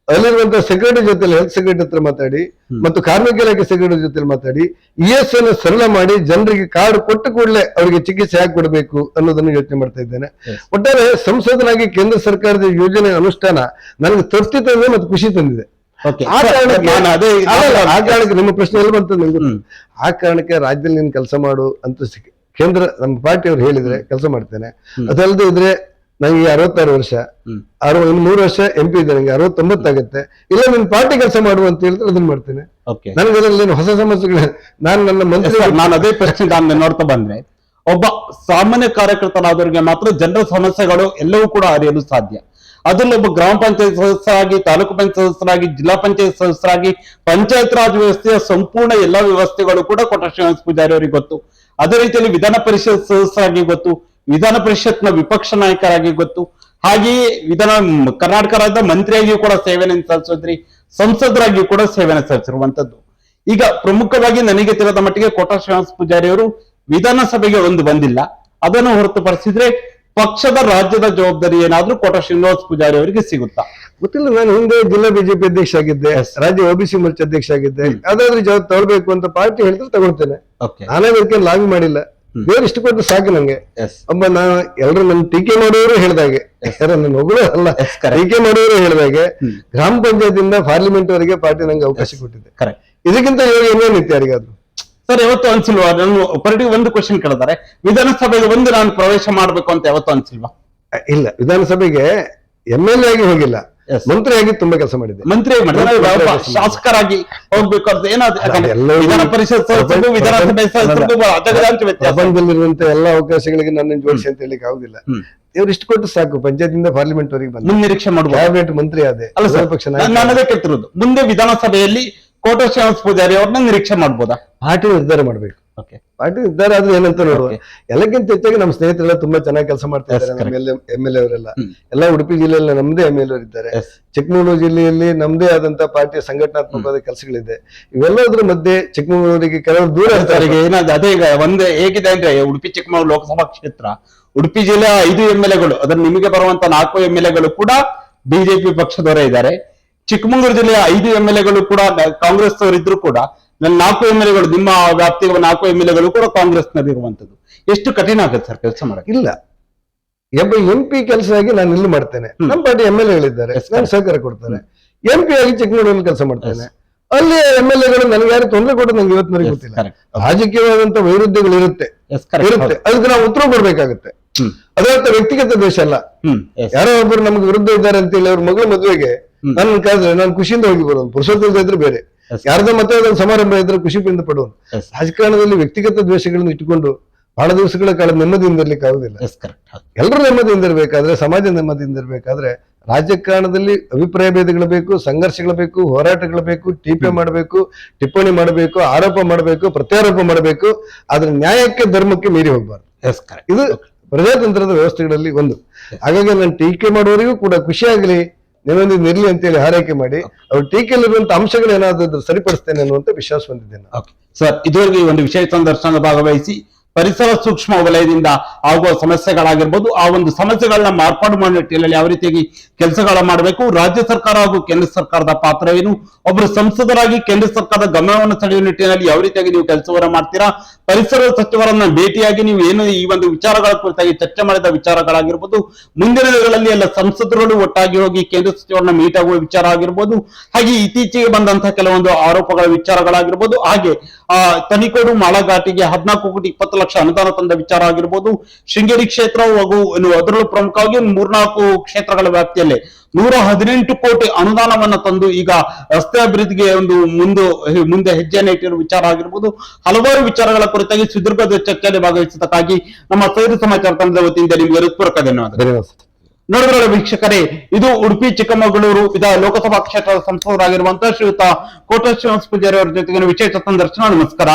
ಅಲ್ಲಿರುವಂತಹ ಸೆಕ್ರೆಟರಿ ಜೊತೆ, ಹೆಲ್ತ್ ಸೆಕ್ರೆಟರಿ ಹತ್ರ ಮಾತಾಡಿ ಮತ್ತು ಕಾರ್ಮಿಕ ಇಲಾಖೆ ಸೆಕ್ರೆಟರಿ ಜೊತೆ ಮಾತಾಡಿ ESI ಸರಳ ಮಾಡಿ ಜನರಿಗೆ ಕಾರ್ಡ್ ಕೊಟ್ಟ ಕೂಡಲೇ ಅವರಿಗೆ ಚಿಕಿತ್ಸೆ ಹಾಕಿ ಕೊಡಬೇಕು ಅನ್ನೋದನ್ನು ಯೋಚನೆ ಮಾಡ್ತಾ ಇದ್ದೇನೆ. ಒಟ್ಟಾರೆ ಸಂಸದನಾಗಿ ಕೇಂದ್ರ ಸರ್ಕಾರದ ಯೋಜನೆ ಅನುಷ್ಠಾನ ನನಗೆ ತೃಪ್ತಿ ತಂದಿದೆ ಮತ್ತು ಖುಷಿ ತಂದಿದೆ. ಆ ಕಾರಣಕ್ಕೆ ನಿಮ್ಮ ಪ್ರಶ್ನೆ ಎಲ್ಲ ಬಂತ ನಂಗೆ. ಆ ಕಾರಣಕ್ಕೆ ರಾಜ್ಯದಲ್ಲಿ ನೀನು ಕೆಲಸ ಮಾಡು ಅಂತ ಕೇಂದ್ರ ನಮ್ಮ ಪಾರ್ಟಿಯವರು ಹೇಳಿದ್ರೆ ಕೆಲಸ ಮಾಡ್ತೇನೆ. ಅದಲ್ಲದೆ ಇದ್ರೆ ನಂಗೆ 66 ವರ್ಷ, 3 ವರ್ಷ MP ಇದೆ, ನಂಗೆ 69 ಆಗುತ್ತೆ. ಇಲ್ಲ ನಿನ್ ಪಾರ್ಟಿ ಕೆಲಸ ಮಾಡುವ ಅಂತ ಹೇಳಿದ್ರೆ ಅದನ್ನ ಮಾಡ್ತೇನೆ. ನನಗೆ ಅದರಲ್ಲಿ ಹೊಸ ಸಮಸ್ಯೆಗಳು ನನ್ನ ಮಂತ್ರಿ ನಾನು ಅದೇ ಪ್ರಶ್ನೆ ನಾನು ನೋಡ್ತಾ ಬಂದ್ರೆ, ಒಬ್ಬ ಸಾಮಾನ್ಯ ಕಾರ್ಯಕರ್ತರಾದವರಿಗೆ ಮಾತ್ರ ಜನರ ಸಮಸ್ಯೆಗಳು ಎಲ್ಲವೂ ಕೂಡ ಅರಿಯಲು ಸಾಧ್ಯ. ಅದರಲ್ಲಿ ಒಬ್ಬ ಗ್ರಾಮ ಪಂಚಾಯತ್ ಸದಸ್ಯರಾಗಿ, ತಾಲೂಕು ಪಂಚಾಯತ್ ಸದಸ್ಯರಾಗಿ, ಜಿಲ್ಲಾ ಪಂಚಾಯತ್ ಸದಸ್ಯರಾಗಿ, ಪಂಚಾಯತ್ ರಾಜ್ ವ್ಯವಸ್ಥೆಯ ಸಂಪೂರ್ಣ ಎಲ್ಲಾ ವ್ಯವಸ್ಥೆಗಳು ಕೂಡ ಕೋಟ ಶ್ರೀನಿವಾಸ ಪೂಜಾರಿ ಅವರಿಗೆ ಗೊತ್ತು. ಅದೇ ರೀತಿಯಲ್ಲಿ ವಿಧಾನ ಪರಿಷತ್ ಸದಸ್ಯರಾಗಿ ಗೊತ್ತು, ವಿಧಾನ ಪರಿಷತ್ನ ವಿಪಕ್ಷ ನಾಯಕರಾಗಿ ಗೊತ್ತು, ಹಾಗೆಯೇ ಕರ್ನಾಟಕ ರಾಜ್ಯದ ಮಂತ್ರಿಯಾಗಿಯೂ ಕೂಡ ಸೇವೆಯನ್ನು ಸಲ್ಲಿಸಿದ್ರಿ, ಸಂಸದರಾಗಿಯೂ ಕೂಡ ಸೇವೆಯನ್ನು ಸಲ್ಲಿಸಿರುವಂತದ್ದು. ಈಗ ಪ್ರಮುಖವಾಗಿ ನನಗೆ ತಿಳಿದ ಮಟ್ಟಿಗೆ ಕೋಟ ಶ್ರೀನಿವಾಸ ಪೂಜಾರಿ ಅವರು ವಿಧಾನಸಭೆಗೆ ಬಂದಿಲ್ಲ. ಅದನ್ನು ಹೊರತುಪಡಿಸಿದ್ರೆ ಪಕ್ಷದ ರಾಜ್ಯದ ಜವಾಬ್ದಾರಿ ಏನಾದ್ರೂ ಕೋಟ ಶ್ರೀನಿವಾಸ ಪೂಜಾರಿ ಅವರಿಗೆ ಸಿಗುತ್ತಾ? ಗೊತ್ತಿಲ್ಲ, ನಾನು ಹಿಂದೆ ಜಿಲ್ಲಾ ಬಿಜೆಪಿ ಅಧ್ಯಕ್ಷ ಆಗಿದ್ದೆ, ರಾಜ್ಯ OBC ಮೋರ್ಚಾ ಅಧ್ಯಕ್ಷ ಆಗಿದ್ದೆ. ಯಾವ್ದಾದ್ರು ಜವಾಬ್ದಾರಿ ತಗೊಳ್ಬೇಕು ಅಂತ ಪಾರ್ಟಿ ಹೇಳಿದ್ರೆ ತಗೊಳ್ತೇನೆ. ನಾನೇ ಅದಕ್ಕೆ ಲಾಗ್ ಮಾಡಿಲ್ಲ. ದೇವ್ರು ಇಷ್ಟು ಕೊಟ್ಟು ಸಾಕು ನಂಗೆ. ಒಬ್ಬ ನಾನು ಎಲ್ಲರೂ ನನ್ನ ಟೀಕೆ ಮಾಡೋರು ಹೇಳ್ದಾಗೆ, ನನ್ನ ಮಗಳು ಅಲ್ಲ, ಟೀಕೆ ಮಾಡೋರು ಹೇಳ್ದಾಗೆ ಗ್ರಾಮ ಪಂಚಾಯತಿಂದ ಪಾರ್ಲಿಮೆಂಟ್ ವರೆಗೆ ಪಾರ್ಟಿ ನಂಗೆ ಅವಕಾಶ ಕೊಟ್ಟಿದೆ. ಇದಕ್ಕಿಂತ ಏನೇನಿತ್ತು ಯಾರಿಗಾದ್ರು? ಸರ್, ಯಾವತ್ತು ಅನ್ಸಿಲ್ವಾ ನಾನು ಪಾರ್ಟಿ ಒಂದು ಕ್ವಶನ್ ಕೇಳಿದಾರೆ, ವಿಧಾನಸಭೆಗೆ ಒಂದು ನಾನು ಪ್ರವೇಶ ಮಾಡ್ಬೇಕು ಅಂತ ಯಾವತ್ತು ಅನ್ಸಿಲ್ವಾ? ಇಲ್ಲ, ವಿಧಾನಸಭೆಗೆ MLA ಆಗಿ ಹೋಗಿಲ್ಲ, ಮಂತ್ರಿಯಾಗಿ ತುಂಬಾ ಕೆಲಸ ಮಾಡಿದ್ದೆ. ಮಂತ್ರಿ ಶಾಸಕರಾಗಿ ಹೋಗ್ಬೇಕು ಅಂತ ಏನಾದ್ರು ವಿಧಾನ ಪರಿಷತ್ ಸದಸ್ಯರು, ವಿಧಾನಸಭೆ ಸದಸ್ಯರಿಗೂ ಅಜಗಜಾಂತರ ವ್ಯತ್ಯಾಸ. ಪ್ರಪಂಚದಲ್ಲಿರುವಂತ ಎಲ್ಲಾ ಅವಕಾಶಗಳಿಗೆ ನನ್ನನ್ನು ಜೋಡಿಸಿ ಅಂತ ಹೇಳಿಕ್ಕೆ ಆಗುದಿಲ್ಲ. ಇವ್ರು ಇಷ್ಟು ಕೊಟ್ಟು ಸಾಕು, ಪಂಚಾಯತಿಂದ ಪಾರ್ಲಿಮೆಂಟ್ ವರೆಗೆ ಬಂದು ನಿರೀಕ್ಷೆ ಮಾಡುವ ಕ್ಯಾಬಿನೆಟ್ ಮಂತ್ರಿ ಆದೆ. ನಾನು ಅದೇ ಕೇಳ್ತಿರೋದು, ಮುಂದೆ ವಿಧಾನಸಭೆಯಲ್ಲಿ ಕೋಟ ಶ್ರೀನಿವಾಸ ಪೂಜಾರಿ ಅವ್ರನ್ನ ನಿರೀಕ್ಷೆ ಮಾಡ್ಬೋದಾ? ಪಾರ್ಟಿ ನಿರ್ಧಾರ ಮಾಡ್ಬೇಕು. ಪಾರ್ಟಿ ನಿರ್ಧಾರ ಆದ್ರೆ ಏನಂತ ನೋಡುವ. ಎಲ್ಲಕ್ಕಿಂತ ಹೆಚ್ಚಾಗಿ ನಮ್ಮ ಸ್ನೇಹಿತರೆಲ್ಲ ತುಂಬಾ ಚೆನ್ನಾಗಿ ಕೆಲಸ ಮಾಡ್ತಾ ಇದ್ದಾರೆ. MLA ಅವರೆಲ್ಲ ಎಲ್ಲ ಉಡುಪಿ ಜಿಲ್ಲೆಯಲ್ಲಿ ನಮ್ದೇ MLA ಇದ್ದಾರೆ. ಚಿಕ್ಕಮಗಳೂರು ಜಿಲ್ಲೆಯಲ್ಲಿ ನಮ್ದೇ ಆದಂತ ಪಾರ್ಟಿಯ ಸಂಘಟನಾತ್ಮಕವಾದ ಕೆಲಸಗಳಿದೆ. ಇವೆಲ್ಲದ್ರ ಮಧ್ಯೆ ಚಿಕ್ಕಮಗಳೂರಿಗೆ ಕೆಲವರು ದೂರ ಇರ್ತಾರೆ. ಏನಾದ್ರು ಅದೇ ಈಗ ಒಂದೇ ಹೇಗಿದೆ ಅಂದ್ರೆ, ಉಡುಪಿ ಚಿಕ್ಕಮಗಳೂರು ಲೋಕಸಭಾ ಕ್ಷೇತ್ರ, ಉಡುಪಿ ಜಿಲ್ಲೆಯ 5 MLAಗಳು, ಅದರ ನಿಮಗೆ ಬರುವಂತ 4 MLAಗಳು ಕೂಡ ಬಿಜೆಪಿ ಪಕ್ಷದವರೇ ಇದ್ದಾರೆ. ಚಿಕ್ಕಮಗಳೂರು ಜಿಲ್ಲೆಯ 5 MLAಗಳು ಕೂಡ ಕಾಂಗ್ರೆಸ್ ಅವರಿದ್ರು ಕೂಡ 4 MLAಗಳು, ನಿಮ್ಮ ವ್ಯಾಪ್ತಿಯ 4 MLAಗಳು ಕೂಡ ಕಾಂಗ್ರೆಸ್ ನಲ್ಲಿ ಇರುವಂತದ್ದು. ಎಷ್ಟು ಕಠಿಣ ಆಗುತ್ತೆ ಸರ್ ಕೆಲಸ ಮಾಡಕ್ಕೆ? ಇಲ್ಲ, MP ಕೆಲಸ ಆಗಿ ನಾನು ಇಲ್ಲಿ ಮಾಡ್ತೇನೆ, ನಮ್ಮ ಪಾರ್ಟಿ MLAಗಳಿದ್ದಾರೆ, ನಾನು ಸಹಕಾರ ಕೊಡ್ತಾರೆ. MP ಆಗಿ ಚಿಕ್ಕಮಗಳೂರಲ್ಲಿ ಕೆಲಸ ಮಾಡ್ತೇನೆ. ಅಲ್ಲಿ MLAಗಳು ನನಗೆ ಯಾರು ತೊಂದರೆ ಕೊಟ್ಟು ನಂಗೆ ಇವತ್ತಿನವರೆಗೆ ಗೊತ್ತಿಲ್ಲ. ರಾಜಕೀಯವಾದಂತ ವೈರುಧ್ಯಗಳು ಇರುತ್ತೆ, ಅದಕ್ಕೆ ನಾವು ಉತ್ತರ ಕೊಡ್ಬೇಕಾಗುತ್ತೆ. ಅದರ್ಥ ವ್ಯಕ್ತಿಗತ ದ್ವೇಷ ಅಲ್ಲ. ಯಾರೋ ಒಬ್ಬರು ನಮ್ಗೆ ವಿರುದ್ಧ ಇದ್ದಾರೆ ಅಂತ ಹೇಳಿ ಅವ್ರ ಮಗಳ ಮದುವೆಗೆ ನನ್ನ ಕಾದ್ರೆ ನಾನು ಖುಷಿಯಿಂದ ಹೋಗಿ ಬರೋದು. ಪುರುಷೋತ್ತರದ ಇದ್ರೆ ಬೇರೆ, ಯಾರ್ದೋ ಮತ್ತೆ ಸಮಾರಂಭ ಇದ್ರೆ ಖುಷಿಯಿಂದ ಪಡುವುದು. ರಾಜಕಾರಣದಲ್ಲಿ ವ್ಯಕ್ತಿಗತ ದ್ವೇಷಗಳನ್ನು ಇಟ್ಟುಕೊಂಡು ಬಹಳ ದಿವಸಗಳ ಕಾಲ ನೆಮ್ಮದಿಯಿಂದ ಇರ್ಲಿಕ್ಕೆ ಆಗುದಿಲ್ಲ. ಎಲ್ಲರೂ ನೆಮ್ಮದಿಯಿಂದ ಇರ್ಬೇಕಾದ್ರೆ, ಸಮಾಜ ನೆಮ್ಮದಿಯಿಂದ ಇರ್ಬೇಕಾದ್ರೆ ರಾಜಕಾರಣದಲ್ಲಿ ಅಭಿಪ್ರಾಯ ಭೇದಗಳು ಬೇಕು, ಸಂಘರ್ಷಗಳು ಬೇಕು, ಹೋರಾಟಗಳು ಬೇಕು, ಟೀಕೆ ಮಾಡಬೇಕು, ಟಿಪ್ಪಣಿ ಮಾಡಬೇಕು, ಆರೋಪ ಮಾಡಬೇಕು, ಪ್ರತ್ಯಾರೋಪ ಮಾಡಬೇಕು. ಆದ್ರೆ ನ್ಯಾಯಕ್ಕೆ ಧರ್ಮಕ್ಕೆ ಮೀರಿ ಹೋಗ್ಬಾರ್ದು. ಇದು ಪ್ರಜಾತಂತ್ರದ ವ್ಯವಸ್ಥೆಗಳಲ್ಲಿ ಒಂದು. ಹಾಗಾಗಿ ನಾನು ಟೀಕೆ ಮಾಡುವವರಿಗೂ ಕೂಡ ಖುಷಿಯಾಗಲಿ, ನೆಮ್ಮದಿಯಿಂದ ಇರ್ಲಿ ಅಂತೇಳಿ ಹಾರೈಕೆ ಮಾಡಿ ಅವ್ರ ಟೀಕೆಯಲ್ಲಿರುವಂತ ಅಂಶಗಳು ಏನಾದ್ರು ಸರಿಪಡಿಸ್ತೇನೆ ಅನ್ನುವಂತ ವಿಶ್ವಾಸ ಹೊಂದಿದ್ದೇನೆ. ಸರ್, ಇದುವರೆಗೆ ಈ ಒಂದು ವಿಷಯ ಸಂದರ್ಶನದ ಭಾಗವಹಿಸಿ ಪರಿಸರ ಸೂಕ್ಷ್ಮ ವಲಯದಿಂದ ಆಗುವ ಸಮಸ್ಯೆಗಳಾಗಿರ್ಬೋದು, ಆ ಒಂದು ಸಮಸ್ಯೆಗಳನ್ನ ಮಾರ್ಪಾಡು ಮಾಡೋ ನಿಟ್ಟಿನಲ್ಲಿ ಯಾವ ರೀತಿಯಾಗಿ ಕೆಲಸಗಳ ಮಾಡಬೇಕು, ರಾಜ್ಯ ಸರ್ಕಾರ ಹಾಗೂ ಕೇಂದ್ರ ಸರ್ಕಾರದ ಪಾತ್ರವೇನು, ಒಬ್ಬರು ಸಂಸದರಾಗಿ ಕೇಂದ್ರ ಸರ್ಕಾರದ ಗಮನವನ್ನು ಸೆಳೆಯುವ ನಿಟ್ಟಿನಲ್ಲಿ ಯಾವ ರೀತಿಯಾಗಿ ನೀವು ಕೆಲಸವನ್ನ ಮಾಡ್ತೀರಾ, ಪರಿಸರ ಸಚಿವರನ್ನ ಭೇಟಿಯಾಗಿ ನೀವು ಏನು ಈ ಒಂದು ವಿಚಾರಗಳ ಕುರಿತಾಗಿ ಚರ್ಚೆ ಮಾಡಿದ ವಿಚಾರಗಳಾಗಿರ್ಬೋದು, ಮುಂದಿನ ದಿನಗಳಲ್ಲಿ ಎಲ್ಲ ಸಂಸದರು ಒಟ್ಟಾಗಿ ಹೋಗಿ ಕೇಂದ್ರ ಸಚಿವರನ್ನ ಮೀಟ್ ಆಗುವ ವಿಚಾರ ಆಗಿರ್ಬೋದು, ಹಾಗೆ ಇತ್ತೀಚೆಗೆ ಬಂದಂತಹ ಕೆಲವೊಂದು ಆರೋಪಗಳ ವಿಚಾರಗಳಾಗಿರ್ಬೋದು, ಹಾಗೆ ತನಿಕೋಡು ಮಾಳಘಾಟಿಗೆ 14 ಕೋಟಿ 20 ಲಕ್ಷ ಅನುದಾನ ತಂದ ವಿಚಾರ ಆಗಿರ್ಬೋದು, ಶೃಂಗೇರಿ ಕ್ಷೇತ್ರ ಹಾಗೂ ಅದರಲ್ಲೂ ಪ್ರಮುಖವಾಗಿ 3-4 ಕ್ಷೇತ್ರಗಳ ವ್ಯಾಪ್ತಿಯಲ್ಲಿ 118 ಕೋಟಿ ಅನುದಾನವನ್ನ ತಂದು ಈಗ ರಸ್ತೆ ಅಭಿವೃದ್ಧಿಗೆ ಒಂದು ಮುಂದೆ ಹೆಜ್ಜೆಯನ್ನು ಇಟ್ಟಿರುವ ವಿಚಾರ ಆಗಿರ್ಬೋದು, ಹಲವಾರು ವಿಚಾರಗಳ ಕುರಿತಾಗಿ ಸುದೀರ್ಘ ಚರ್ಚೆಯಲ್ಲಿ ಭಾಗವಹಿಸಿದ್ದಕ್ಕಾಗಿ ನಮ್ಮ ಸೈರು ಸಮಾಚಾರ ತಂಡದ ವತಿಯಿಂದ ನಿಮಗೆ ಹೃತ್ಪೂರ್ವಕ ಧನ್ಯವಾದ. ನೋಡಿದ್ರಲ್ಲ ವೀಕ್ಷಕರೇ, ಇದು ಉಡುಪಿ ಚಿಕ್ಕಮಗಳೂರು ಲೋಕಸಭಾ ಕ್ಷೇತ್ರದ ಸಂಸದರಾಗಿರುವಂತಹ ಶ್ರೀಯುತ ಕೋಟ ಶ್ರೀನಿವಾಸ ಪೂಜಾರಿ ಅವರ ಜೊತೆಗಿನ ವಿಶೇಷ ಸಂದರ್ಶನ. ನಮಸ್ಕಾರ.